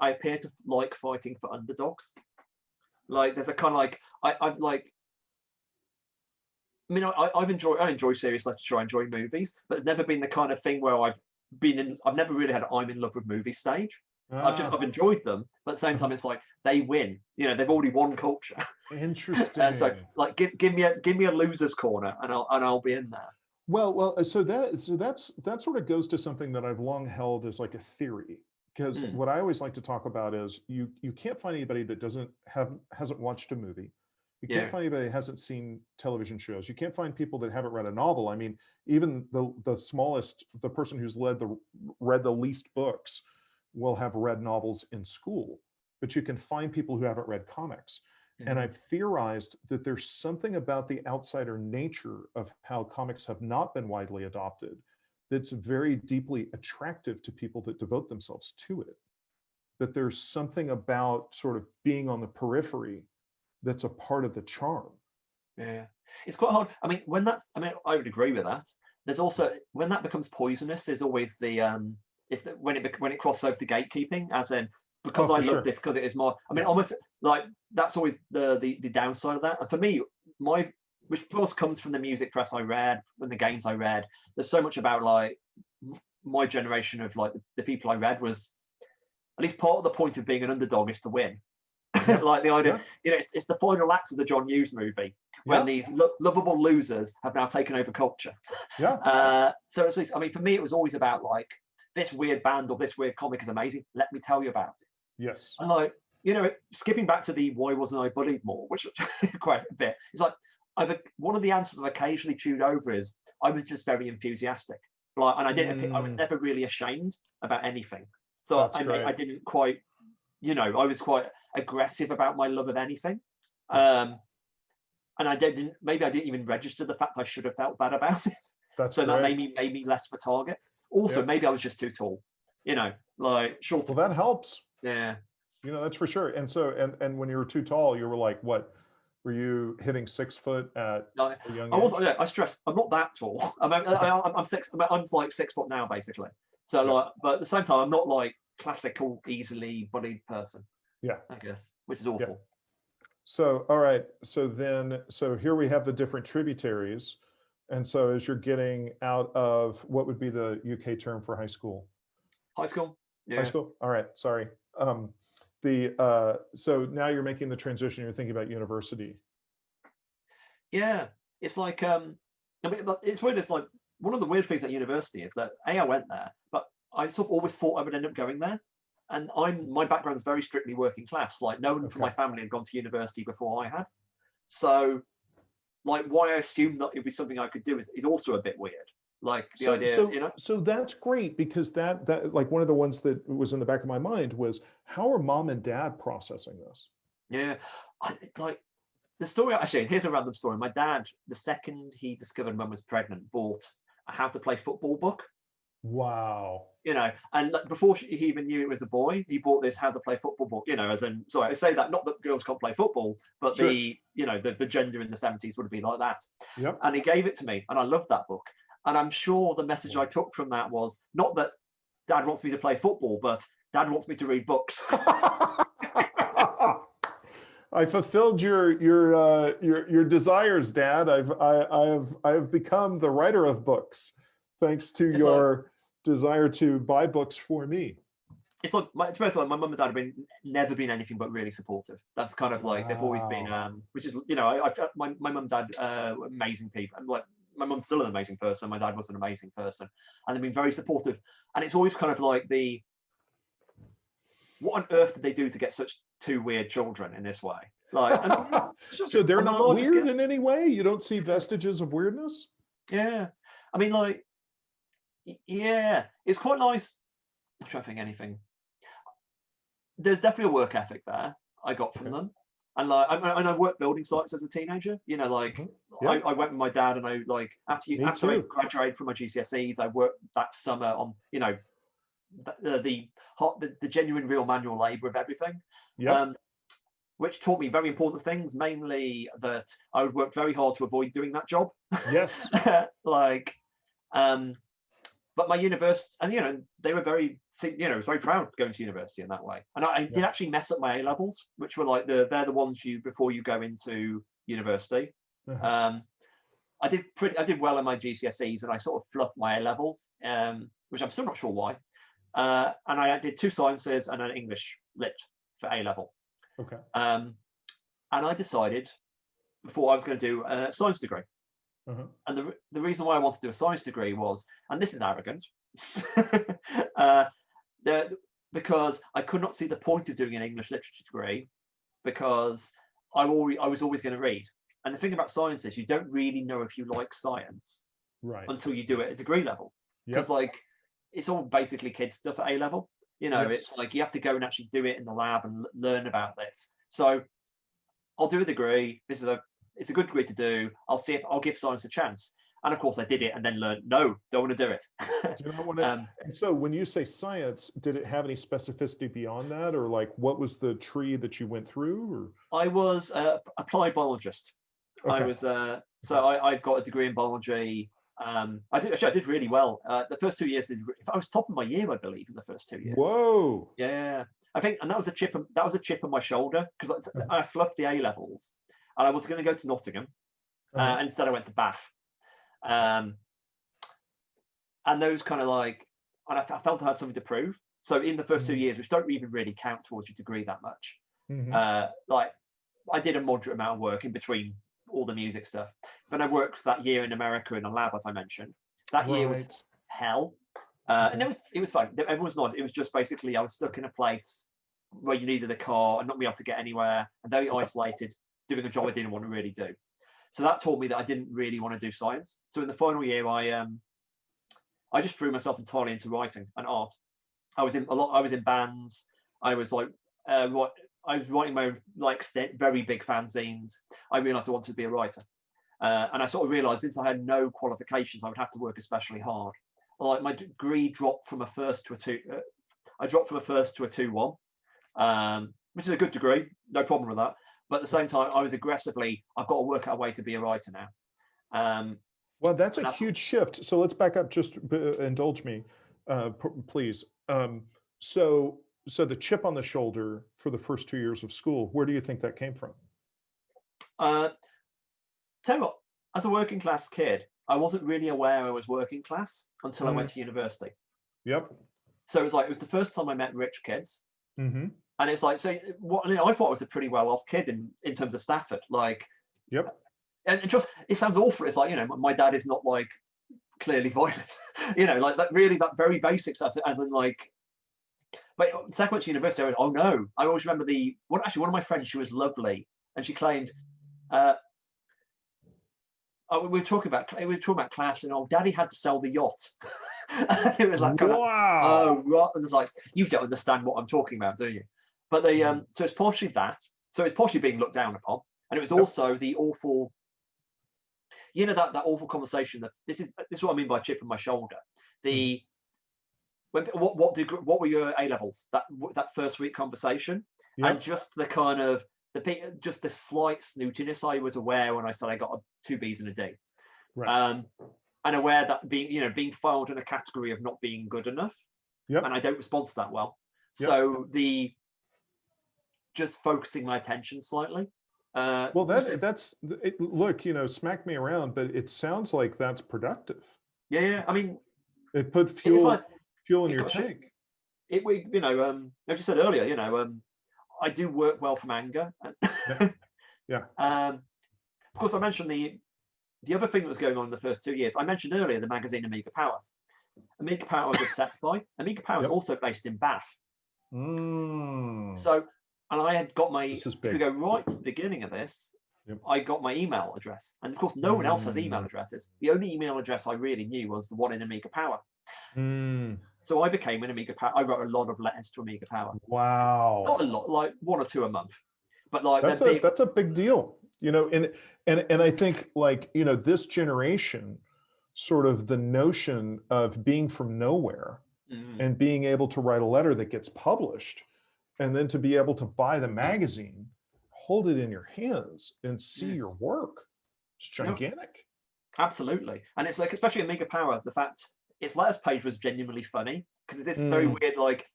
appear to like fighting for underdogs. Like there's a kind of like I enjoy serious literature, I enjoy movies, but it's never been the kind of thing where I've never really had I'm in love with movie stage. I've enjoyed them, but at the same time it's like they win. They've already won culture. Interesting. So like give me a loser's corner, and I'll be in there. Well, so that sort of goes to something that I've long held as like a theory, because what I always like to talk about is you can't find anybody that hasn't watched a movie. You can't find anybody that hasn't seen television shows. You can't find people that haven't read a novel. I mean, even the smallest, the person who's read the least books will have read novels in school, but you can find people who haven't read comics. And I've theorized that there's something about the outsider nature of how comics have not been widely adopted that's very deeply attractive to people that devote themselves to it. That there's something about sort of being on the periphery that's a part of the charm. Yeah, it's quite hard. I mean, I would agree with that. There's also, when that becomes poisonous, there's always when it crosses over to gatekeeping, as in, because I love this, because it is more, I mean, almost like that's always the downside of that. And for me, which of course comes from the music press I read, and the games I read, there's so much about like my generation of like the people I read was, at least part of the point of being an underdog is to win. Like the idea, it's the final act of the John Hughes movie, when these lovable losers have now taken over culture. So it's least, I mean, for me, it was always about like, this weird band or this weird comic is amazing, let me tell you about it. Yes. And like, skipping back to the why wasn't I bullied more, which quite a bit, it's like one of the answers I've occasionally chewed over is I was just very enthusiastic, like, and I was never really ashamed about anything. So I didn't quite, I was quite aggressive about my love of anything, and I didn't even register the fact I should have felt bad about it. That made me less of a target. Also, maybe I was just too tall, like short. Well, that helps. Yeah. That's for sure. And so, and when you were too tall, you were like, what? Were you hitting 6 foot at No, a young I age? wasn't. I stress. I'm not that tall. I'm six. I'm like 6 foot now, basically. So Yeah. like, but at the same time, I'm not like classical, easily bodied person. Yeah. I guess, which is awful. So, all right. So here we have the different tributaries. And so as you're getting out of what would be the UK term for high school? High school. Yeah. High school. All right. Sorry. So now you're making the transition. You're thinking about university. Yeah. It's like I mean, it's weird. It's like one of the weird things at university is that I went there, but I sort of always thought I would end up going there. And my background is very strictly working class. Like no one from my family had gone to university before I had. So like why I assumed that it'd be something I could do is also a bit weird. Like the idea, you know. So that's great, because that like one of the ones that was in the back of my mind was, how are mom and dad processing this? Yeah, like the story. Actually, here's a random story. My dad, the second he discovered mum was pregnant, bought a how to play football book. Wow. You know, and like, before he even knew it was a boy, he bought this how to play football book. You know, as in, sorry, I say that not that girls can't play football, but Sure. the gender in the 70s would have been like that. Yep. And he gave it to me, and I loved that book. And I'm sure the message I took from that was not that Dad wants me to play football, but Dad wants me to read books. I fulfilled your desires, Dad. I have become the writer of books, thanks to your desire to buy books for me. It's like my mum and dad have never been anything but really supportive. That's kind of like they've always been, which is, you know, my mum and dad amazing people. And like my mum's still an amazing person. My dad was an amazing person, and they've been very supportive. And it's always kind of like what on earth did they do to get such two weird children in this way? Like, so they're not weird in any way? You don't see vestiges of weirdness? Yeah, I mean, like, yeah, it's quite nice. I'm trying to think anything. There's definitely a work ethic there I got from them, and like, I worked building sites as a teenager. You know, like I went with my dad, and I like after I graduated from my GCSEs, I worked that summer on, you know, the genuine real manual labor of everything. Yeah. Which taught me very important things, mainly that I would work very hard to avoid doing that job. Yes. Like, but my university, and you know, they were very, you know, I was very proud going to university in that way. And I did actually mess up my A levels, which were like they're the ones before you go into university. I did well in my GCSEs, and I sort of fluffed my A levels, which I'm still not sure why. And I did 2 sciences and an English lit for A level. Okay. And I decided before I was going to do a science degree. And the reason why I wanted to do a science degree was, and this is arrogant, because I could not see the point of doing an English literature degree, because I was always going to read. And the thing about science is you don't really know if you like science until you do it at degree level. Because like it's all basically kids stuff at A level. You know, it's like you have to go and actually do it in the lab and learn about this. So I'll do a degree. It's a good degree to do. I'll give science a chance. And of course I did it and then learned, no, don't want to do it. Do you not want to, and so when you say science, did it have any specificity beyond that? Or like, what was the tree that you went through? Or? I was applied biologist. I was, so I got a degree in biology. I did really well. The first 2 years, I was top of my year, I believe, in the first 2 years. Whoa! Yeah, I think, and that was a chip on my shoulder, because I fluffed the A levels, and I was going to go to Nottingham, and instead I went to Bath, and those kind of like, and I felt I had something to prove. So in the first 2 years, which don't even really count towards your degree that much, like I did a moderate amount of work in between all the music stuff, but I worked that year in America in a lab, as I mentioned. That year was hell, and it was fine. Everyone was not. It was just basically I was stuck in a place where you needed a car and not be able to get anywhere, and very isolated, doing a job I didn't want to really do. So that taught me that I didn't really want to do science. So in the final year, I just threw myself entirely into writing and art. I was in bands. I was like I was writing my own like very big fanzines. I realized I wanted to be a writer, and I sort of realized since I had no qualifications, I would have to work especially hard. Like my degree dropped from a first to a 2. I dropped from a first to a 2-1, which is a good degree, no problem with that. But at the same time, I was aggressively, I've got to work out a way to be a writer now. Well, that's a huge shift. So let's back up, just indulge me, please. So the chip on the shoulder for the first 2 years of school, where do you think that came from? Tell you what, as a working class kid, I wasn't really aware I was working class until I went to university. Yep. So it was the first time I met rich kids. Mm-hmm. And it's like, so what, I thought I was a pretty well-off kid in terms of Stafford. Like, yep. And it sounds awful. It's like, my dad is not like clearly violent, like that, really that very basic stuff, as in like, but second went to university, I went, oh no. I always remember one of my friends, she was lovely, and she claimed, we were talking about class, and daddy had to sell the yacht. It was like, wow. Oh, right. And it's like, you don't understand what I'm talking about, do you? But so it's partially that. So it's partially being looked down upon, and it was also the awful, that awful conversation that this is what I mean by chip on my shoulder. What were your A levels? That first week conversation, and just the kind of just the slight snootiness I was aware when I said I got 2 B's and a D, right. And aware that being filed in a category of not being good enough, and I don't respond to that well. So just focusing my attention slightly. Well, that's look, smack me around, but it sounds like that's productive. Yeah. I mean, it put fuel in your tank. As you said earlier, I do work well from anger. Yeah. Of course, I mentioned the other thing that was going on in the first 2 years. I mentioned earlier the magazine Amiga Power. Amiga Power I was obsessed by. Amiga Power is also based in Bath. So, and I had got if you go right to the beginning of this, I got my email address. And of course, no one else has email addresses. The only email address I really knew was the one in Amiga Power. So I became an Amiga Power. I wrote a lot of letters to Amiga Power. Wow. Not a lot, like 1 or 2 a month. But like that's a big deal. And I think this generation, sort of the notion of being from nowhere and being able to write a letter that gets published, and then to be able to buy the magazine, hold it in your hands and see your work. It's gigantic. Absolutely. And it's like, especially Amiga Power, the fact its letters page was genuinely funny, because it's this very weird, like,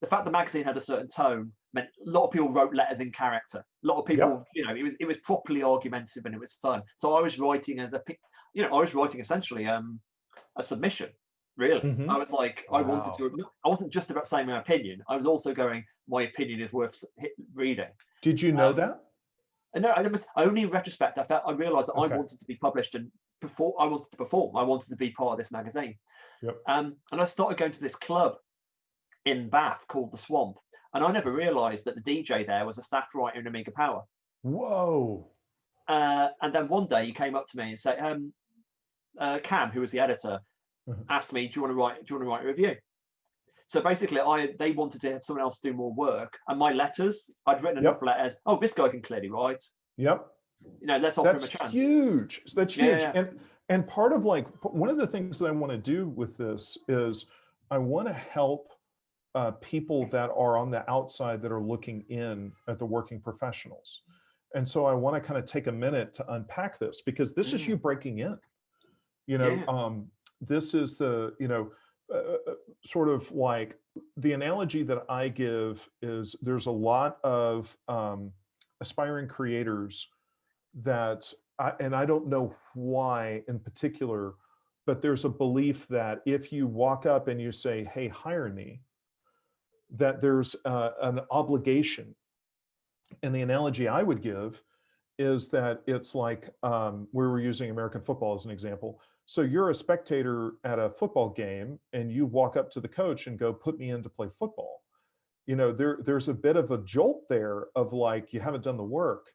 the fact the magazine had a certain tone meant a lot of people wrote letters in character. A lot of people, it was properly argumentative and it was fun. So I was writing essentially a submission. Really, I was like, I wasn't just about saying my opinion. I was also going, my opinion is worth reading. Did you know that? No, only in retrospect. I realized that I wanted to be published and before I wanted to perform. I wanted to be part of this magazine. And I started going to this club in Bath called The Swamp, and I never realized that the DJ there was a staff writer in Amiga Power. Whoa. And then one day he came up to me and said, Cam, who was the editor, asked me, do you want to write a review? So basically they wanted to have someone else do more work, and my letters, I'd written enough letters. Oh, this guy can clearly write. Let's offer him a chance. That's huge. And part of one of the things that I want to do with this is I want to help people that are on the outside that are looking in at the working professionals. And so I want to kind of take a minute to unpack this, because this is you breaking in. This is the, sort of like the analogy that I give is there's a lot of aspiring creators that, and I don't know why in particular, but there's a belief that if you walk up and you say, hey, hire me, that there's an obligation. And the analogy I would give is that it's like, we were using American football as an example. So you're a spectator at a football game and you walk up to the coach and go, put me in to play football. There's a bit of a jolt there of like, you haven't done the work.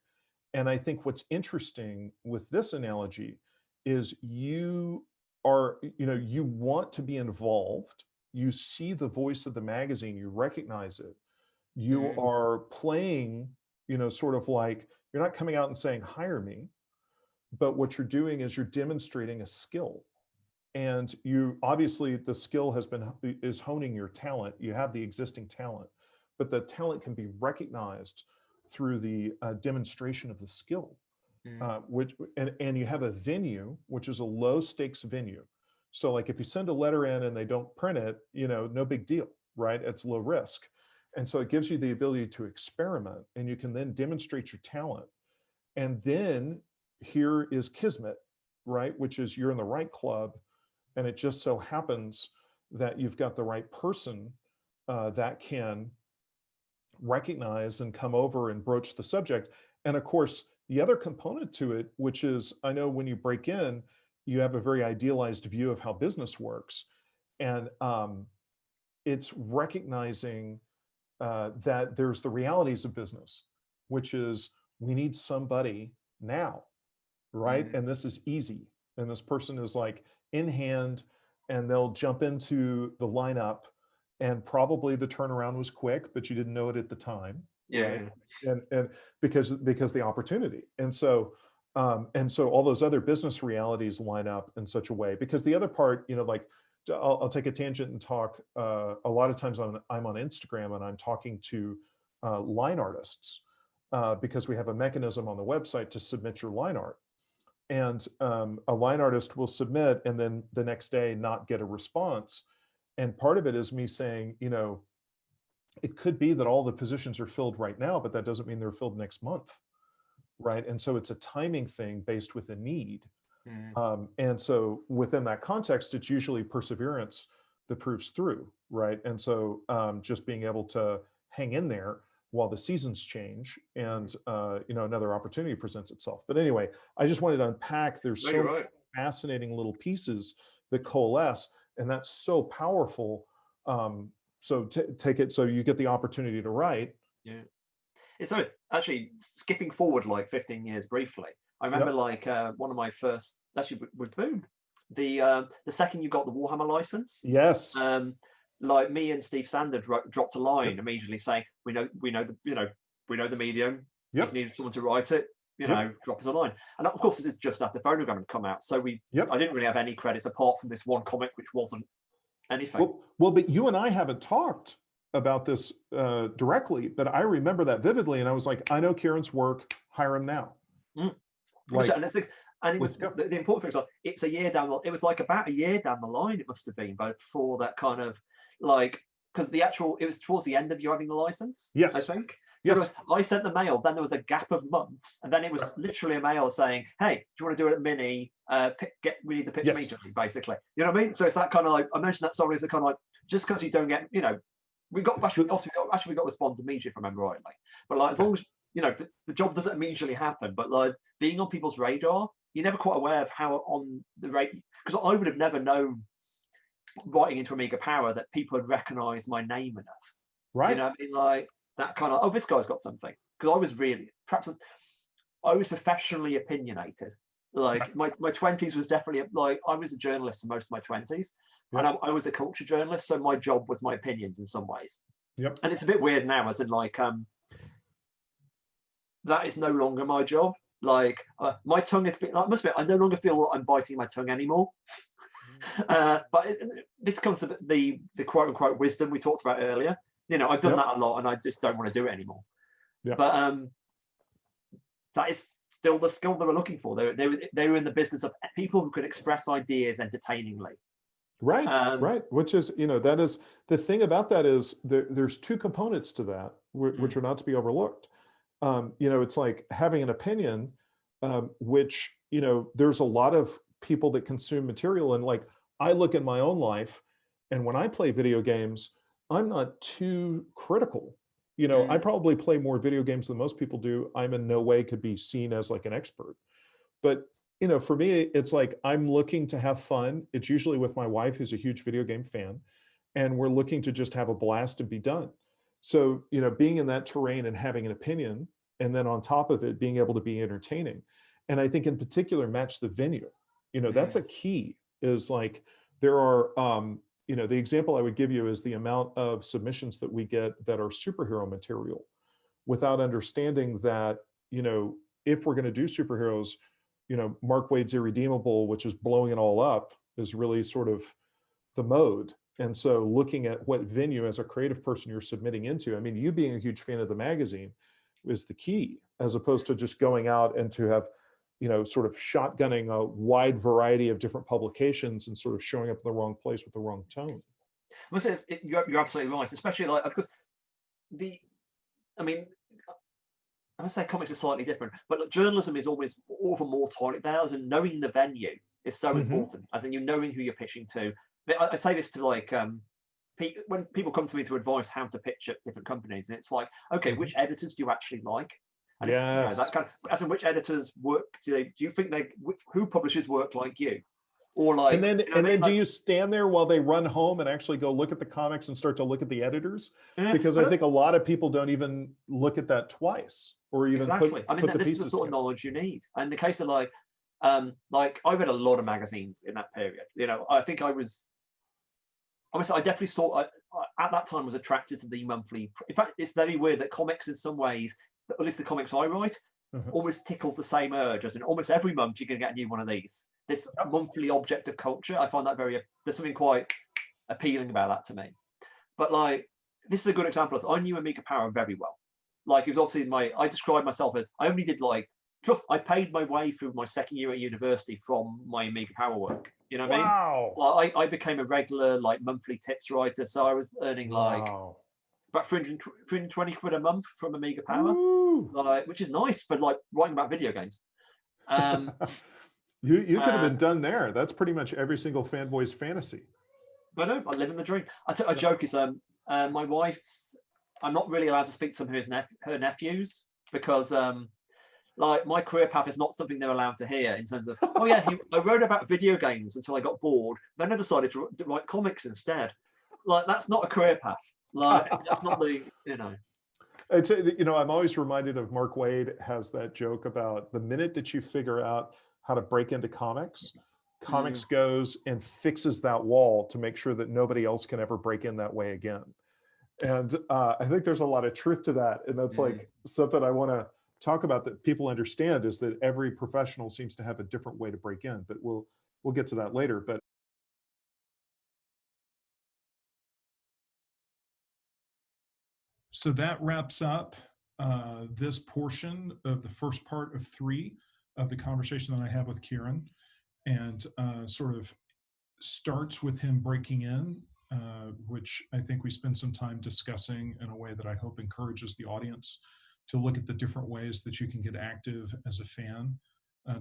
And I think what's interesting with this analogy is you want to be involved. You see the voice of the magazine, you recognize it. You are playing, sort of like, you're not coming out and saying, hire me, but what you're doing is you're demonstrating a skill. And you obviously, the skill is honing your talent. You have the existing talent, but the talent can be recognized through the demonstration of the skill, and you have a venue, which is a low stakes venue. So like if you send a letter in and they don't print it, no big deal, right? It's low risk. And so it gives you the ability to experiment, and you can then demonstrate your talent. And then here is Kismet, right? Which is you're in the right club, and it just so happens that you've got the right person that can recognize and come over and broach the subject. And of course, the other component to it, which is, I know when you break in, you have a very idealized view of how business works. And it's recognizing that there's the realities of business, which is we need somebody now, right? And this is easy. And this person is like in hand, and they'll jump into the lineup, and probably the turnaround was quick, but you didn't know it at the time. Yeah. Right? And because the opportunity. And so all those other business realities line up in such a way, because the other part, like I'll take a tangent and talk. A lot of times I'm on Instagram and I'm talking to line artists because we have a mechanism on the website to submit your line art. And a line artist will submit and then the next day not get a response. And part of it is me saying, it could be that all the positions are filled right now, but that doesn't mean they're filled next month, right? And so it's a timing thing based with a need. And so within that context, it's usually perseverance that proves through, right? And so just being able to hang in there while the seasons change and another opportunity presents itself. But anyway, I just wanted to unpack, there's so many fascinating little pieces that coalesce, and that's so powerful. So take it, so you get the opportunity to write. Yeah. It's actually skipping forward like 15 years briefly. I remember one of my first, actually with Boom, the second you got the Warhammer license. Yes. Like me and Steve Sander dropped a line immediately saying, we know the medium. If you need someone to write it, drop us a line. And of course, this is just after Phonogram had come out, so I didn't really have any credits apart from this one comic, which wasn't anything. Well, but you and I haven't talked about this directly, but I remember that vividly, and I was like, I know Kieron's work, hire him now. And it was the important thing was it's a year down. It was like about a year down the line. It must have been, but before that kind of because it was towards the end of you having the license. Yes, I think. So I sent the mail. Then there was a gap of months, and then it was literally a mail saying, "Hey, do you want to do it at Mini? We need the pitch immediately." Basically, you know what I mean? So it's that kind of I mentioned that sorry, it's a kind of just because you don't get, we got we got response immediately, if I remember rightly. But as long as the job doesn't immediately happen, but being on people's radar, you're never quite aware of how on the rate, because I would have never known writing into Amiga Power that people had recognized my name enough. Right. That kind of, this guy's got something. Because I was I was professionally opinionated. My 20s was definitely I was a journalist for most of my 20s. And I was a culture journalist, so my job was my opinions in some ways. Yep. And it's a bit weird now, as in that is no longer my job. My tongue is I no longer feel like I'm biting my tongue anymore. But this comes to the quote unquote wisdom we talked about earlier. I've done that a lot, and I just don't want to do it anymore. But that is still the skill they were looking for. They were in the business of people who could express ideas entertainingly. Right. Which is, that is the thing about that is there's two components to that, which are not to be overlooked. It's like having an opinion, which, there's a lot of people that consume material. And I look at my own life, and when I play video games, I'm not too critical. I probably play more video games than most people do. I'm in no way could be seen as an expert. But, for me, it's I'm looking to have fun. It's usually with my wife, who's a huge video game fan, and we're looking to just have a blast and be done. So, being in that terrain and having an opinion, and then on top of it, being able to be entertaining. And I think in particular, match the venue. That's a key, is there are, the example I would give you is the amount of submissions that we get that are superhero material, without understanding that, if we're going to do superheroes, Mark Waid's Irredeemable, which is blowing it all up, is really sort of the mode. And so looking at what venue as a creative person you're submitting into, I mean, you being a huge fan of the magazine, is the key, as opposed to just going out and to have, you know, sort of shotgunning a wide variety of different publications and sort of showing up in the wrong place with the wrong tone. Well, you're absolutely right, especially like, because I mean, I would say comics are slightly different, but like, journalism is always all the more tightly bound, and knowing the venue is so important, as in you knowing who you're pitching to. I say this to like when people come to me to advise how to pitch at different companies, and it's like, okay, which editors do you actually like? And yes. You know, that kind of, as in which editors work, do you think who publishers work like you? Or like, and then, you know, do you stand there while they run home and actually go look at the comics and start to look at the editors? Because I think a lot of people don't even look at that twice, or even exactly. put the this pieces is the sort together. of knowledge you need. And in the case of like I read a lot of magazines in that period. You know, I think I definitely saw, at that time was attracted to the monthly. In fact, it's very weird that comics in some ways, at least the comics I write, almost tickles the same urge, as in almost every month you're going to get a new one of these. This monthly object of culture, I find that there's something quite appealing about that to me. But like, this is a good example. I knew Amiga Power very well. Like, it was obviously I described myself as, I only did like, just I paid my way through my second year at university from my Amiga Power work. You know what I mean? Wow. Like, I became a regular like monthly tips writer, so I was earning like about 320 quid a month from Amiga Power, like, which is nice for like writing about video games. You could have been done there. That's pretty much every single fanboy's fantasy. I know. I live in the dream. I joke is my wife's. I'm not really allowed to speak to some of her nephews, because like, my career path is not something they're allowed to hear, in terms of, oh yeah, I wrote about video games until I got bored, then I decided to write comics instead. Like, that's not a career path. Like, that's not the, you know. It's, you know, I'm always reminded of Mark Waid has that joke about the minute that you figure out how to break into comics, comics goes and fixes that wall to make sure that nobody else can ever break in that way again. And I think there's a lot of truth to that. And that's like something I want to talk about, that people understand, is that every professional seems to have a different way to break in, but we'll get to that later. But so that wraps up this portion of the first part of 3 of the conversation that I have with Kieron, and sort of starts with him breaking in, which I think we spend some time discussing in a way that I hope encourages the audience to look at the different ways that you can get active as a fan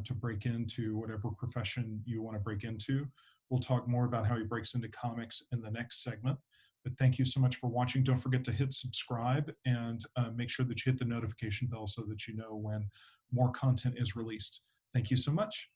to break into whatever profession you want to break into. We'll talk more about how he breaks into comics in the next segment. But thank you so much for watching. Don't forget to hit subscribe, and make sure that you hit the notification bell so that you know when more content is released. Thank you so much.